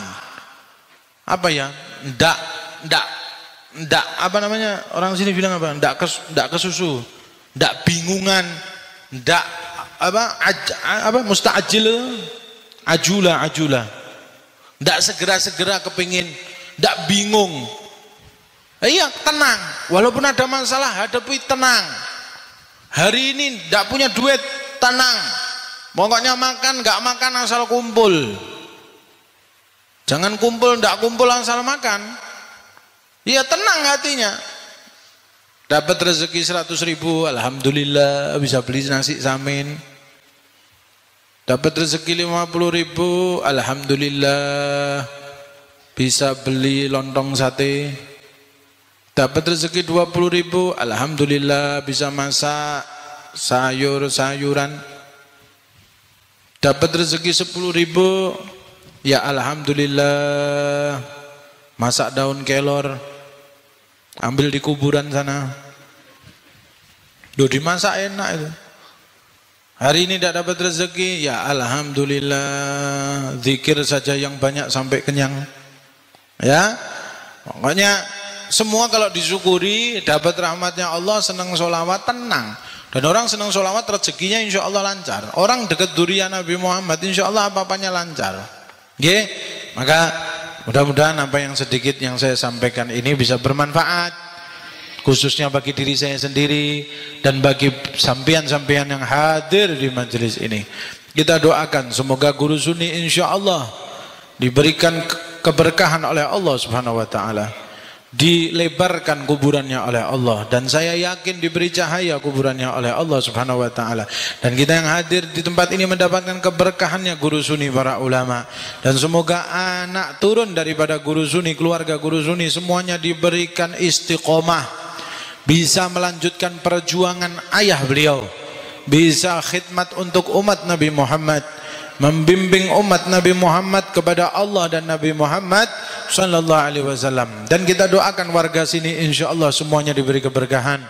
Apa ya? Ndak apa namanya? Orang sini bilang apa? Ndak kesusu. Ndak bingungan. Ndak apa? Musta'ajil. Ajula. Ndak segera-segera kepingin. Ndak bingung. Iya, tenang. Walaupun ada masalah, hadapi tenang. Hari ini ndak punya duit, tenang. Pokoknya makan, gak makan asal kumpul. Jangan kumpul, ndak kumpul asal makan. Iya, tenang hatinya. Dapat rezeki 100.000, alhamdulillah bisa beli nasi samin. Dapat rezeki 50.000, alhamdulillah bisa beli lontong sate. Dapat rezeki 20.000, alhamdulillah bisa masak sayuran. Dapat rezeki 10.000, ya alhamdulillah masak daun kelor, ambil di kuburan sana. Dimasak enak itu. Hari ini tidak dapat rezeki, ya alhamdulillah zikir saja yang banyak sampai kenyang. Ya, pokoknya semua kalau disyukuri dapat rahmatnya Allah, senang sholawat, tenang. Dan orang senang sholawat rezekinya insya Allah lancar. Orang dekat dzurriyyah Nabi Muhammad insya Allah apa-apanya lancar. Oke? Maka mudah-mudahan apa yang sedikit yang saya sampaikan ini bisa bermanfaat. khususnya bagi diri saya sendiri dan bagi sampean-sampean yang hadir di majelis ini. Kita doakan semoga guru Sunni insyaallah diberikan keberkahan oleh Allah Subhanahu wa taala, dilebarkan kuburannya oleh Allah, dan saya yakin diberi cahaya kuburannya oleh Allah Subhanahu wa taala. Dan kita yang hadir di tempat ini mendapatkan keberkahannya guru Sunni, para ulama, dan semoga anak turun daripada guru Sunni, keluarga guru Sunni semuanya diberikan istiqomah, bisa melanjutkan perjuangan ayah beliau, bisa khidmat untuk umat Nabi Muhammad, membimbing umat Nabi Muhammad kepada Allah dan Nabi Muhammad sallallahu alaihi wasallam. Dan kita doakan warga sini insyaallah semuanya diberi keberkahan.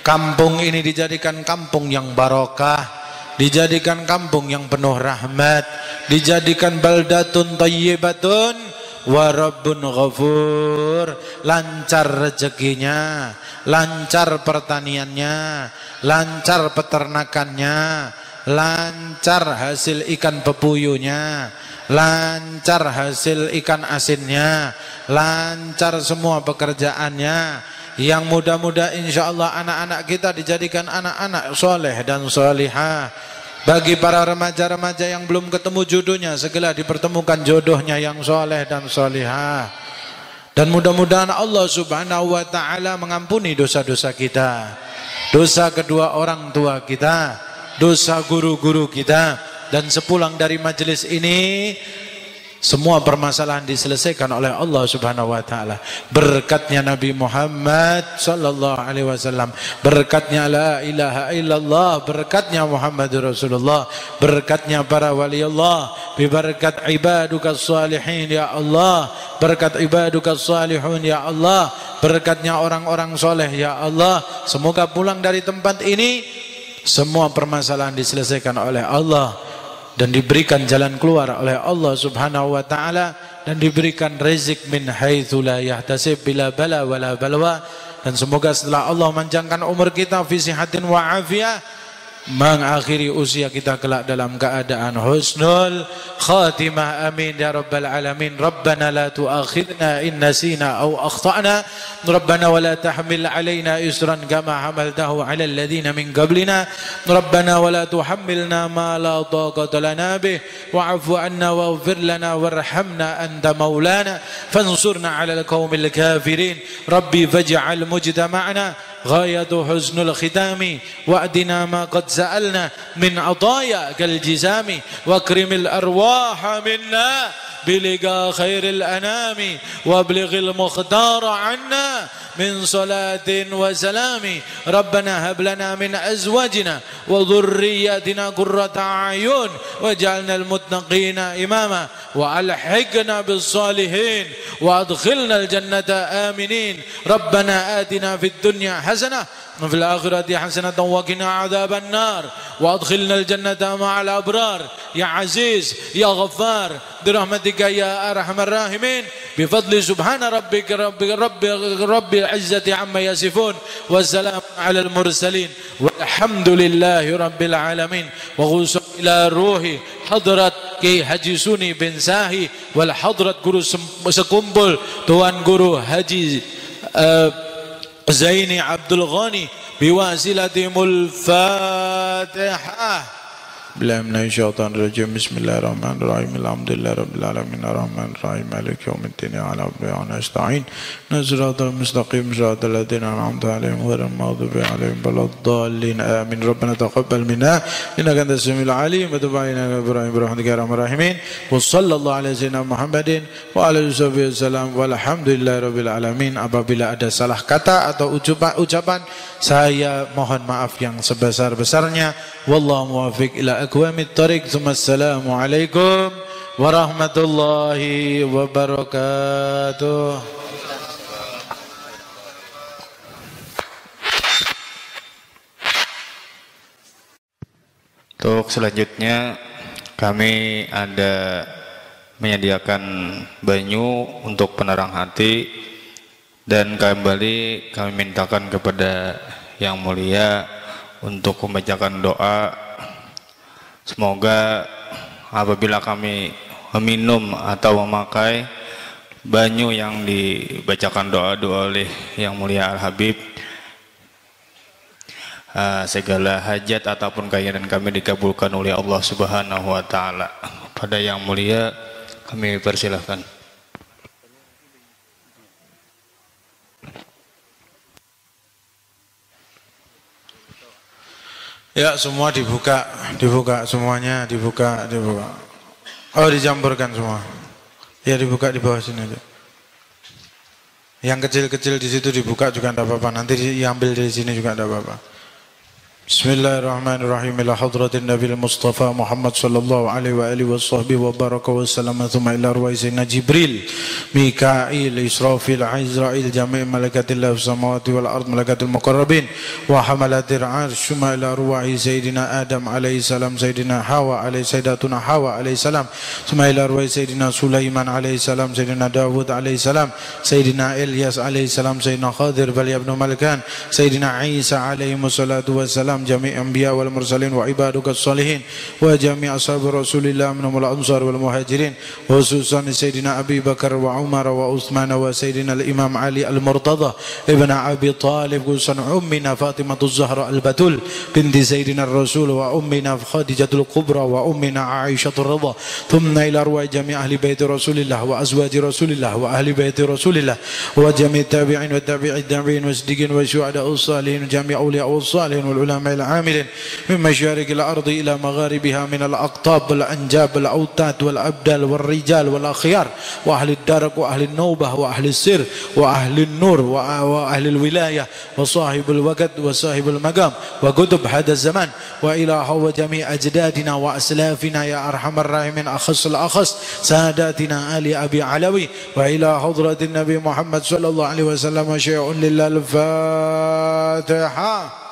Kampung ini dijadikan kampung yang barokah, dijadikan kampung yang penuh rahmat, dijadikan baldatun thayyibatun wa rabbun ghafur, lancar rezekinya, lancar pertaniannya, lancar peternakannya, lancar hasil ikan pepuyunya, lancar hasil ikan asinnya, lancar semua pekerjaannya. Yang mudah-mudah insyaallah anak-anak kita dijadikan anak-anak soleh dan solihah. Bagi para remaja-remaja yang belum ketemu jodohnya, segera dipertemukan jodohnya yang soleh dan solihah. Dan mudah-mudahan Allah Subhanahu wa taala mengampuni dosa-dosa kita, dosa kedua orang tua kita, dosa guru-guru kita, dan sepulang dari majelis ini semua permasalahan diselesaikan oleh Allah Subhanahu wa taala. Berkatnya Nabi Muhammad sallallahu alaihi wasallam, berkatnya la ilaha illallah, berkatnya Muhammadur Rasulullah, berkatnya para wali Allah, berkat ibadukas salihin ya Allah, berkat ibadukas salihun ya Allah, berkatnya orang-orang soleh ya Allah. Semoga pulang dari tempat ini semua permasalahan diselesaikan oleh Allah dan diberikan jalan keluar oleh Allah Subhanahu wa taala, dan diberikan rezeki min haitsu la yahtasib bila bala wala balwa. Dan semoga setelah Allah manjangkan umur kita fi sihatin wa afiyah, mengakhiri usia kita kelak dalam keadaan husnul khatimah, amin ya rabbal alamin. Rabbana la tu'akhidna in nasina aw akhtana, Rabbana wa la tahmil alaina isran kama hamaltahu ala alladhina min qablina, Rabbana wa la tuhammilna ma la taqata lana bih, wa'fu anna waghfir lana warhamna anta maulana fansurna ala alqaumil kafirin. Rabbi faj'al mujtama'na غاية حزن الختام وأدنا ما قد سألنا من عطايا كالجسام واكرم الأرواح منا بلقاء خير الأنام وابلغ المختار عنا من صلاة وسلام. ربنا هب لنا من أزواجنا وذرياتنا قرة أعين واجعلنا المتقين إماما وألحقنا بالصالحين وأدخلنا الجنة آمنين. ربنا آتنا في الدنيا حسنة وفي الآخرة حسنة وقنا عذاب النار وأدخلنا الجنة مع الأبرار يا عزيز يا غفار برحمتك يا أرحم الراحمين بفضل سبحان ربك رب العزة عما يصفون والسلام على المرسلين والحمد لله رب العالمين. وغوص إلى روح حضرت Kiai Haji Sunni bin Sahi wal hadrat guru sekumpul Tuan Guru Haji Zaini Abdul Ghani biwasilatimul Fatihah. Bismillahirrahmanirrahim. Alhamdulillahirabbil alamin arrahmanirrahim maliki yaumiddin ala rabbina nasta'in nashratal mustaqim shiratal ladzina an'amta 'alaihim ghairil maghdubi 'alaihim waladdallin amin. Rabbana taqabbal minna innaka antas samiul 'alim wa tub 'alaina ya Ibrahim birahmatika ya arhamar rahimin. Wa sallallahu ala sayyidina Muhammadin wa ala alihi wasallam walhamdulillahirabbil alamin. Apabila ada salah kata atau ucapan saya mohon maaf yang sebesar-besarnya. Wallahu muwaffiq ila aqwamit thariq. Assalamu alaikum warahmatullahi wabarakatuh. Untuk selanjutnya kami ada menyediakan banyu untuk penerang hati, dan kembali kami mintakan kepada Yang Mulia untuk membacakan doa. Semoga apabila kami meminum atau memakai banyu yang dibacakan doa-doa oleh Yang Mulia Al-Habib, segala hajat ataupun keinginan kami dikabulkan oleh Allah Subhanahu wa taala. Pada yang mulia kami persilahkan. Ya, semua dibuka semuanya dibuka. Oh, dicampurkan semua. Ya, dibuka di bawah sini aja. Yang kecil-kecil di situ dibuka juga tidak apa-apa. Nanti diambil dari sini juga tidak apa-apa. Bismillahirrahmanirrahim. Ila hadratin Nabi Mustafa Muhammad sallallahu alaihi wa alihi washabbihi wa baraka wa sallama thumma ila arwah sayyidina Jibril, Mikail, Israfil, Izrail, jami' malaikatillah samawati wal ard, malaikatul muqarrabin wa hamalatir arsh, thumma ila arwah sayyidina Adam alaihi salam, sayyidina Hawa alaihi sayyidatuna Hawa alaihi salam, thumma ila arwah sayyidina Sulaiman alaihi salam, sayyidina Dawud alaihi salam, sayyidina Ilyas alaihi salam, sayyidina Khadir bal ibn Malkan, sayyidina Isa alaihi wassalatu wassalam, jami' anbiya wal mursalin wa ibadukas salihin wa jami' ashab Rasulillah minhum al ansar wal muhajirin, khususan sayyidina Abi Bakar wa Umar wa Uthman wa sayyidina al Imam Ali al Murtada ibn Abi Talib, khususan ummina Fatimah az-Zahra al Batul binti sayyidina Rasul wa ummina Khadijatul Kubra wa ummina Aisyah ar-Ridha, thumma ila arwah jami' ahli bait Rasulillah wa azwaji Rasulillah wa ahli bait Rasulillah wa jami' tabi'in wa tabi'id tabi'in wa siddiqin wa syuhada as-salihin, jami' awliya as-salihin wal ulama العاملين من مشارق الأرض إلى مغاربها من الأقطاب والأنجاب والأوتاد والأبدال والرجال والأخيار وأهل الدرك وأهل النوبة وأهل السر وأهل النور وأهل الولاية وصاحب الوقت وصاحب المقام وكتب هذا الزمان وإلى هو جميع أجدادنا وأسلافنا يا أرحم الراحمين، أخص الأخص ساداتنا آل أبي علوي، وإلى حضرة النبي محمد صلى الله عليه وسلم. شيء لله. الفاتحة.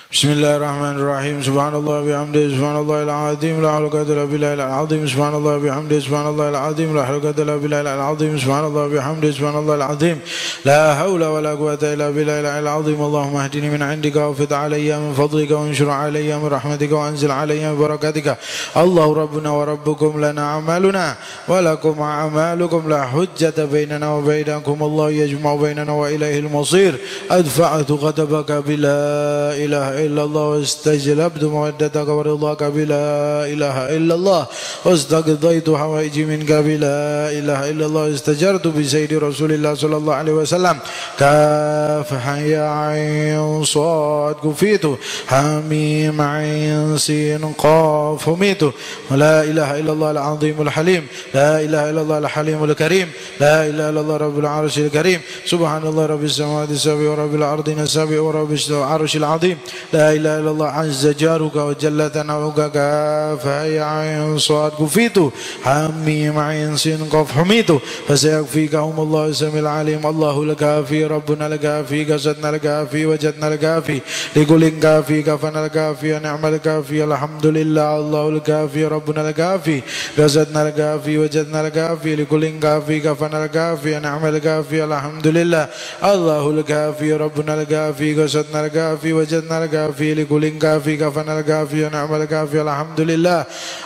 بسم الله الرحمن الرحيم. سبحان الله وبحمده سبحان الله العظيم لا حول ولا قوة إلا بالله العظيم. سبحان الله وبحمده سبحان الله العظيم لا حول ولا قوة إلا بالله العظيم. سبحان الله وبحمده سبحان الله العظيم لا حول ولا قوة إلا بالله العظيم. اللهم اهدني من عندك وافض علي من فضلك وانشر علي من رحمتك وانزل علي من بركاتك. الله ربنا وربكم لنا أعمالنا ولكم أعمالكم لا حجة بيننا وبينكم. الله يجمع بيننا وإليه المصير. أدفعت غضبك بلا إله إلا الله واستجلبت مودتك ورضاك بلا إله إلا الله واستقضيت حوائجي منك بلا إله إلا الله. استجرت بسيد رسول الله صلى الله عليه وسلم. كاف يا عين صاد كفيت حميم عين سين قاف هميت. لا إله إلا الله العظيم الحليم. لا إله إلا الله الحليم الكريم. لا إله إلا الله رب العرش الكريم. سبحان الله رب السماوات السبع ورب الأرضين السبع ورب العرش العظيم. لا إله إلا الله عز جارك وجل ثناؤك. كاف يا عين صاد كفيت حميم عين سين قاف حميت. فسيكفيكهم الله السميع العليم. الله الكافي ربنا الكافي قصدنا الكافي وجدنا الكافي لكل كافي كفنا الكافي نعم الكافي الحمد لله. الله الكافي ربنا الكافي قصدنا الكافي وجدنا الكافي لكل كافي كفنا الكافي نعم الكافي الحمد لله. الله الكافي ربنا الكافي قصدنا الكافي وجدنا الكافي لكل كافي كفنا الكافي نعم الكافي الحمد لله.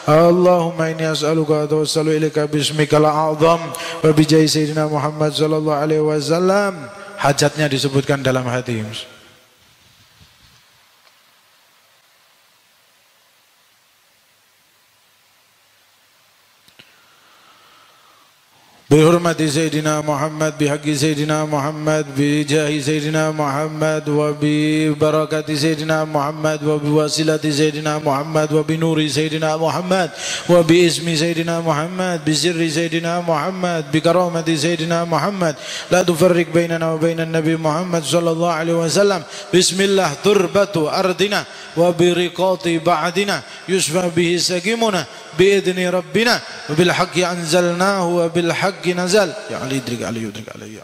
اللهم إني أسألك وأتوسل إليك باسمك الأعظم وبجاه سيدنا محمد صلى الله عليه وسلم. Hajatnya disebutkan dalam hati. بحرمة سيدنا محمد بحق سيدنا محمد بجاه سيدنا محمد وببركة سيدنا محمد وبواسلة سيدنا محمد وبنور سيدنا محمد وباسم سيدنا محمد بسر سيدنا محمد بكرامة سيدنا محمد. لا تفرق بيننا وبين النبي محمد صلى الله عليه وسلم. بسم الله تربة أرضنا وبرقاط بعدنا يشفى به سقيمنا بإذن ربنا وبالحق أنزلناه وبالحق نزل. يا علي ادرك علي يدرك علي.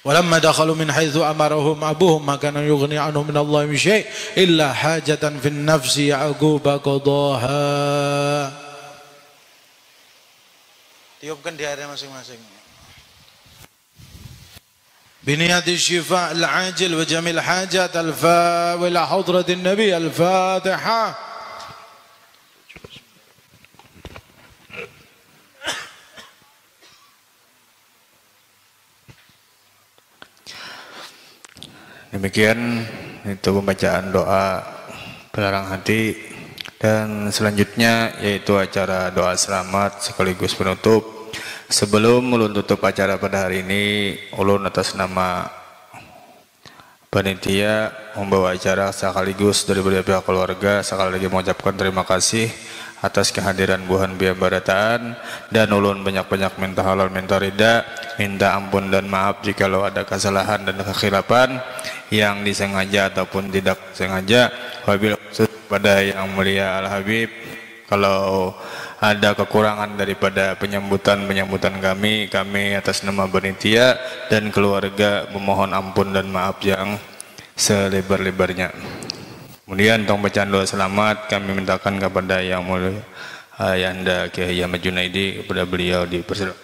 ولما دخلوا من حيث أمرهم أبوهم ما كان يغني عنهم من الله من شيء إلا حاجة في النفس يعقوب قضاها. Tiupkan di area masing-masing. بنية الشفاء العاجل وجميع الحاجات إلى حضرة النبي. الفاتحة. Demikian itu pembacaan doa pelarang hati, dan selanjutnya yaitu acara doa selamat sekaligus penutup. Sebelum ulun tutup acara pada hari ini, ulun atas nama panitia membawa acara sekaligus dari pihak keluarga sekali lagi mengucapkan terima kasih atas kehadiran Buhan Bia Barataan, dan ulun banyak-banyak minta halal minta ridha, minta ampun dan maaf jikalau ada kesalahan dan kekhilafan yang disengaja ataupun tidak sengaja. Wabil khusus pada yang mulia Al Habib, kalau ada kekurangan daripada penyambutan kami atas nama panitia dan keluarga memohon ampun dan maaf yang selebar-lebarnya. Kemudian untuk bacaan doa selamat kami mintakan kepada yang mulia Ayahanda Kiai Ahmad Junaidi, kepada beliau dipersilakan.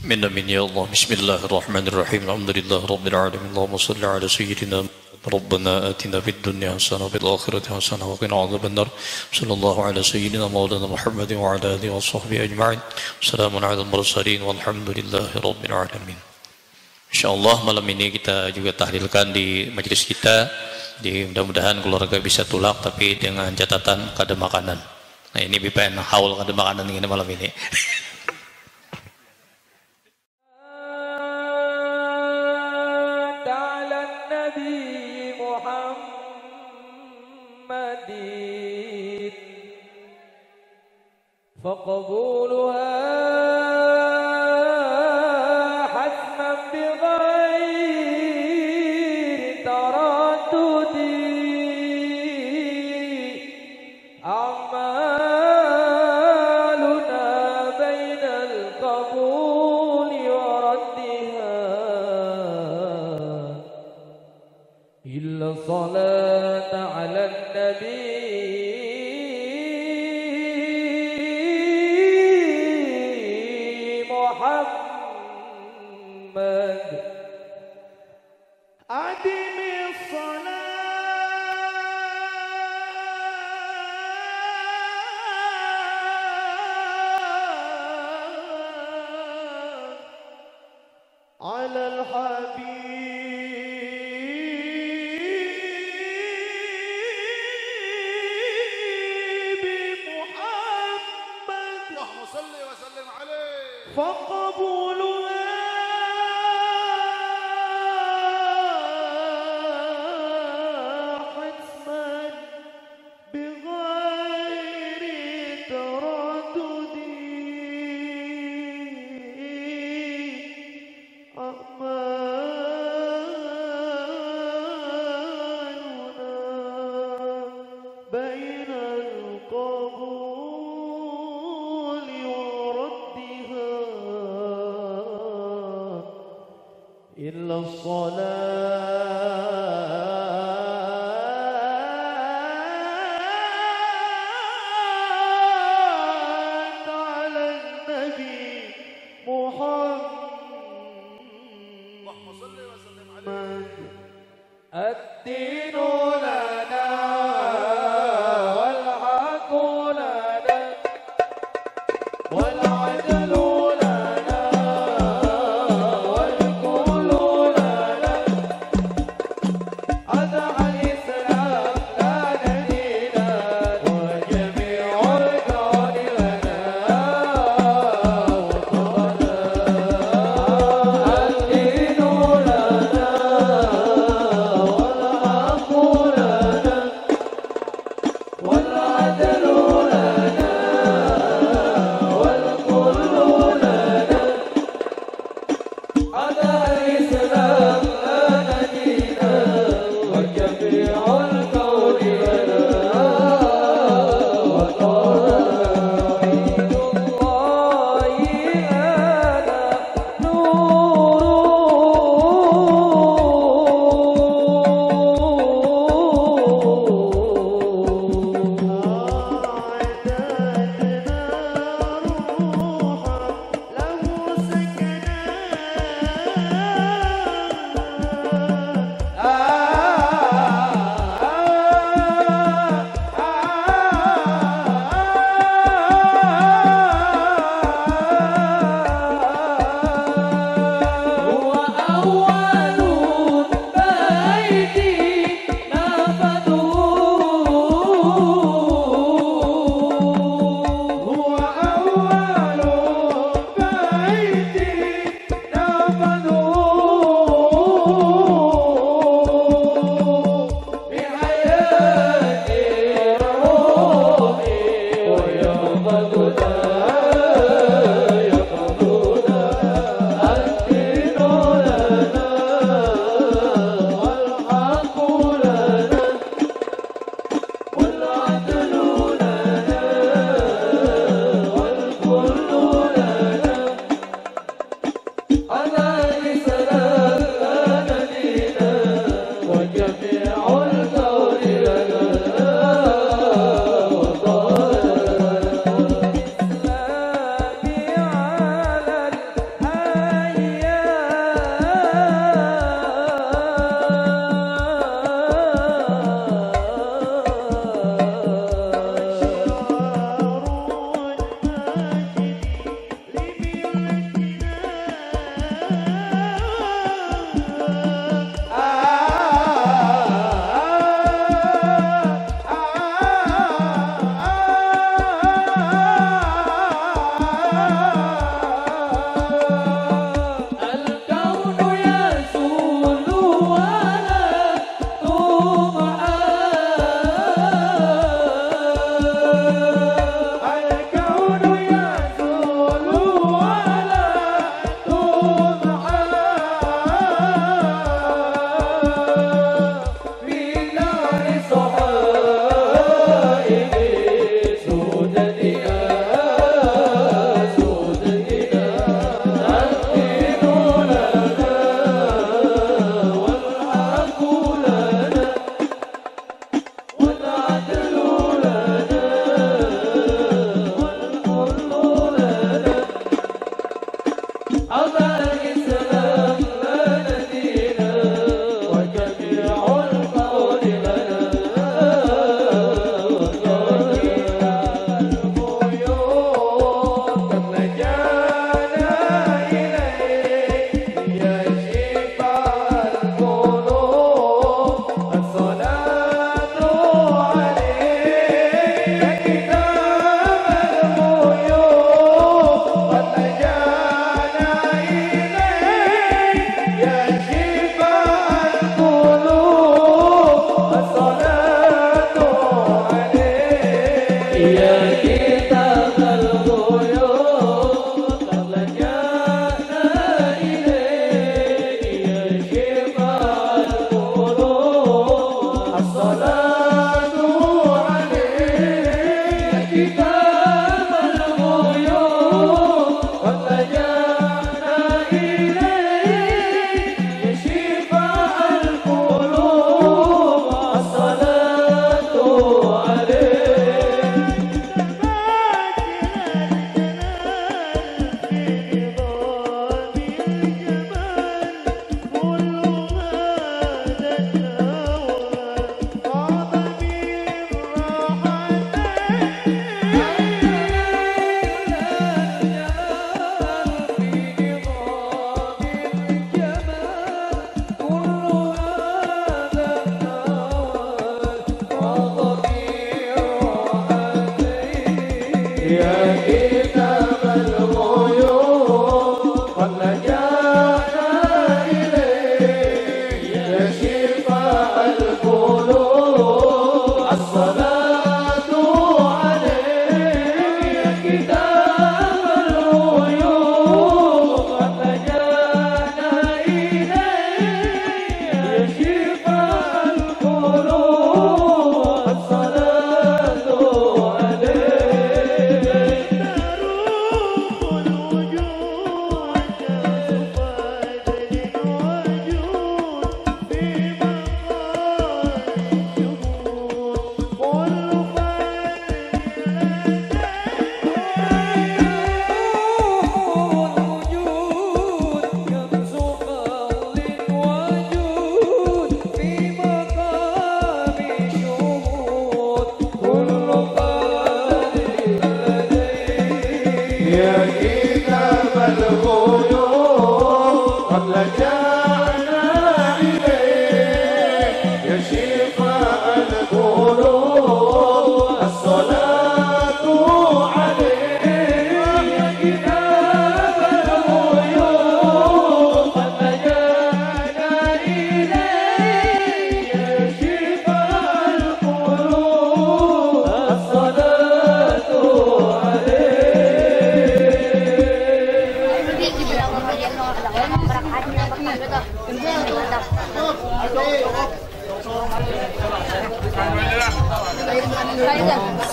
Amin ya Allah. Bismillahirrahmanirrahim. Alhamdulillah rabbil alamin. Allahumma shalli ala sayyidina ربنا آتنا في الدنيا حسنة وفي الآخرة حسنة وقنا عذاب النار. صلى الله على سيدنا مولانا محمد وعلى آله وصحبه أجمعين. سلام على المرسلين والحمد لله رب العالمين. Insyaallah malam ini kita juga tahlilkan di majelis kita. Mudah-mudahan keluarga bisa tulak tapi dengan catatan kada makanan. Nah ini BPN haul kada makanan ini malam ini. فقبولها حتما بغير تردد أعمالنا بين القبول وردها إلا الصلاة على النبي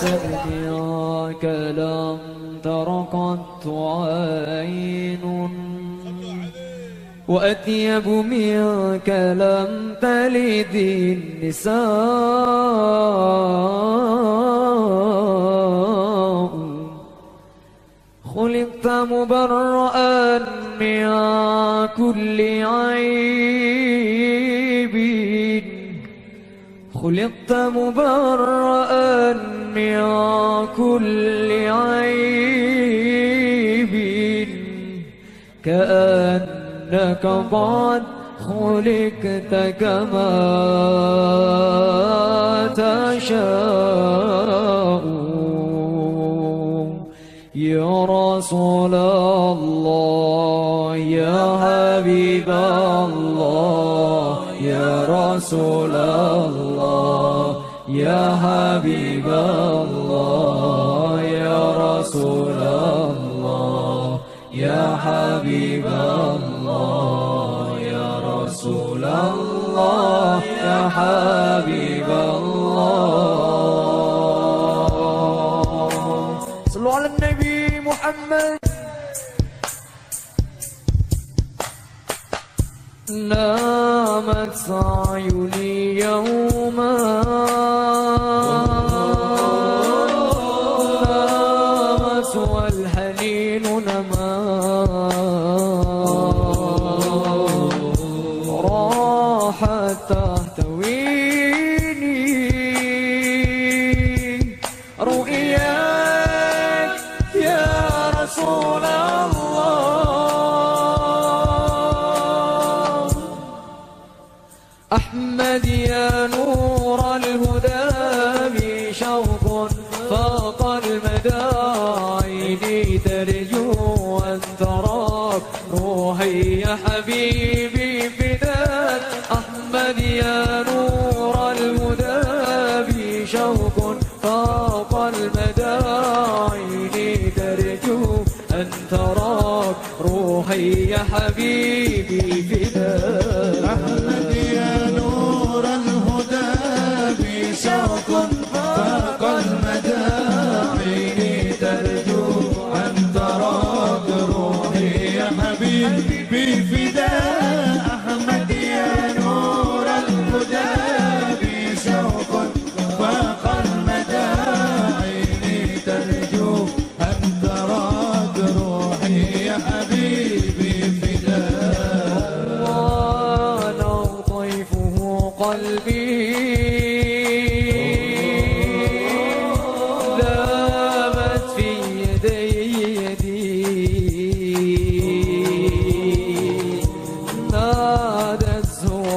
سألك لم تر قط عين وأطيب منك لم تلد النساء خلقت مبرأ من كل عيب خلقت مبرأ من كل عيب كأنك قد خلقت كما تشاء يا رسول الله يا حبيب الله يا رسول الله يا حبيب الله يا رسول الله يا حبيب الله يا رسول الله يا حبيب الله صلوا على النبي محمد نامت عيوني يوما نامت والحنين نما راحت تهتويني رؤياك يا رسول الله أحمد يا نور الهدى بشوق فاق المدى عيني ترجو أن تراك روحي يا حبيبي فداك أحمد يا نور الهدى بشوق فاق المدى عيني ترجو أن تراك روحي يا حبيبي فداك أحمد يا نور الهدى بشوق فاق المدى عيني ترجو أن تراك روحي يا حبيبي فداء أحمد يا نور الهدى بشوق فاق المدى عيني ترجو أن تراك روحي يا حبيبي فداء وانا طيفه قلبي ذابت في يدي نادته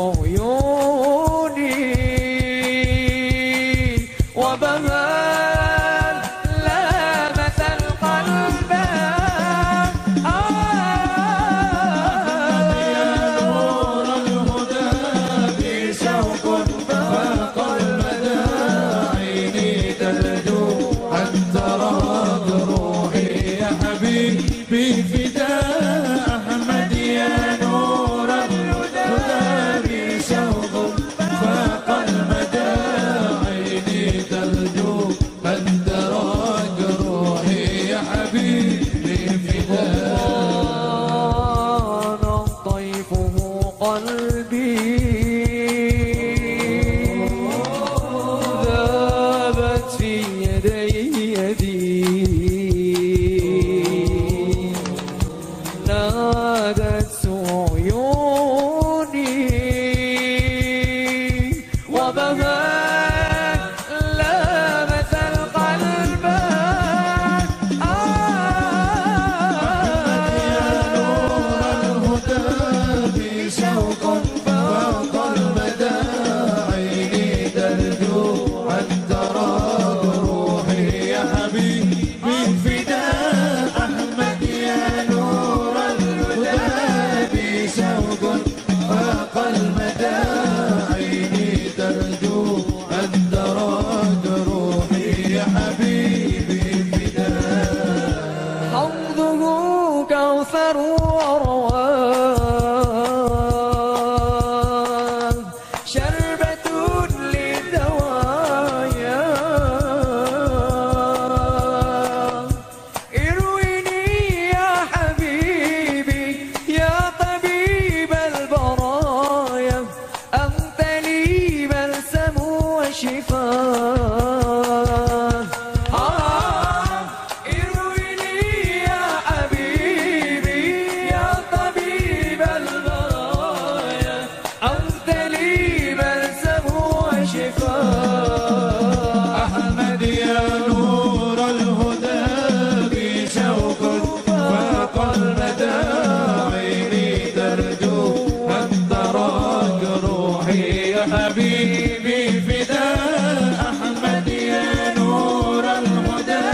حبيبي فداء أحمد يا نور الهدى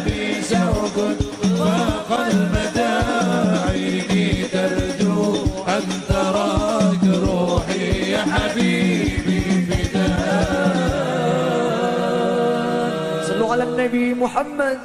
بي شوق فاق المدى عيني ترجو أن تراك روحي يا حبيبي فداء. صلوا على النبي محمد.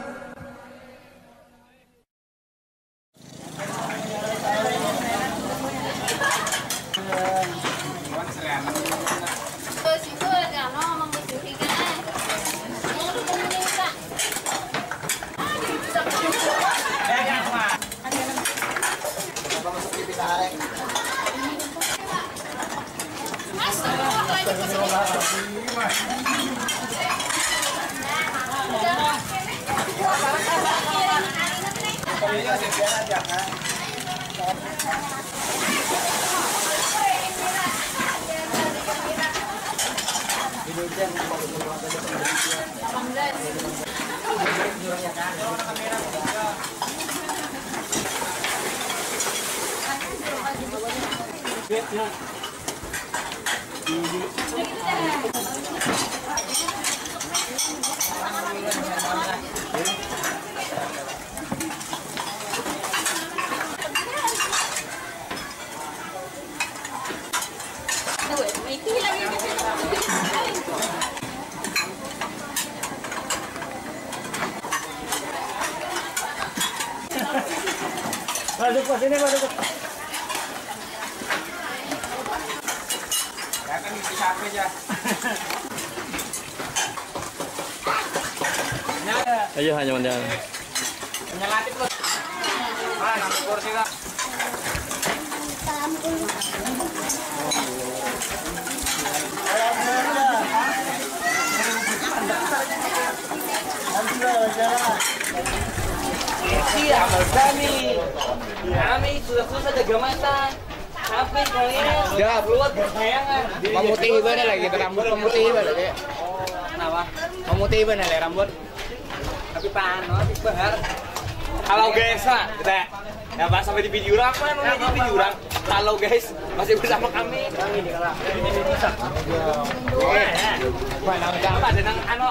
Masuk ke sini, masuk. Kan bisa apa aja. Ayo hanya menang. Nyalatin bos. Mas, kursi kak. Iya, kami sudah susah jaga mata. Sampai kalian Udah, keluar bersayangan. Memutih bener lagi, rambut memutih bener ya. Kenapa? Memutih bener ya rambut. Tapi panas, bahar. Kalau guys, kita ya pas sampai di video orang mana nih di video orang. Kalau guys masih bersama kami. Mana udah ada nang ano.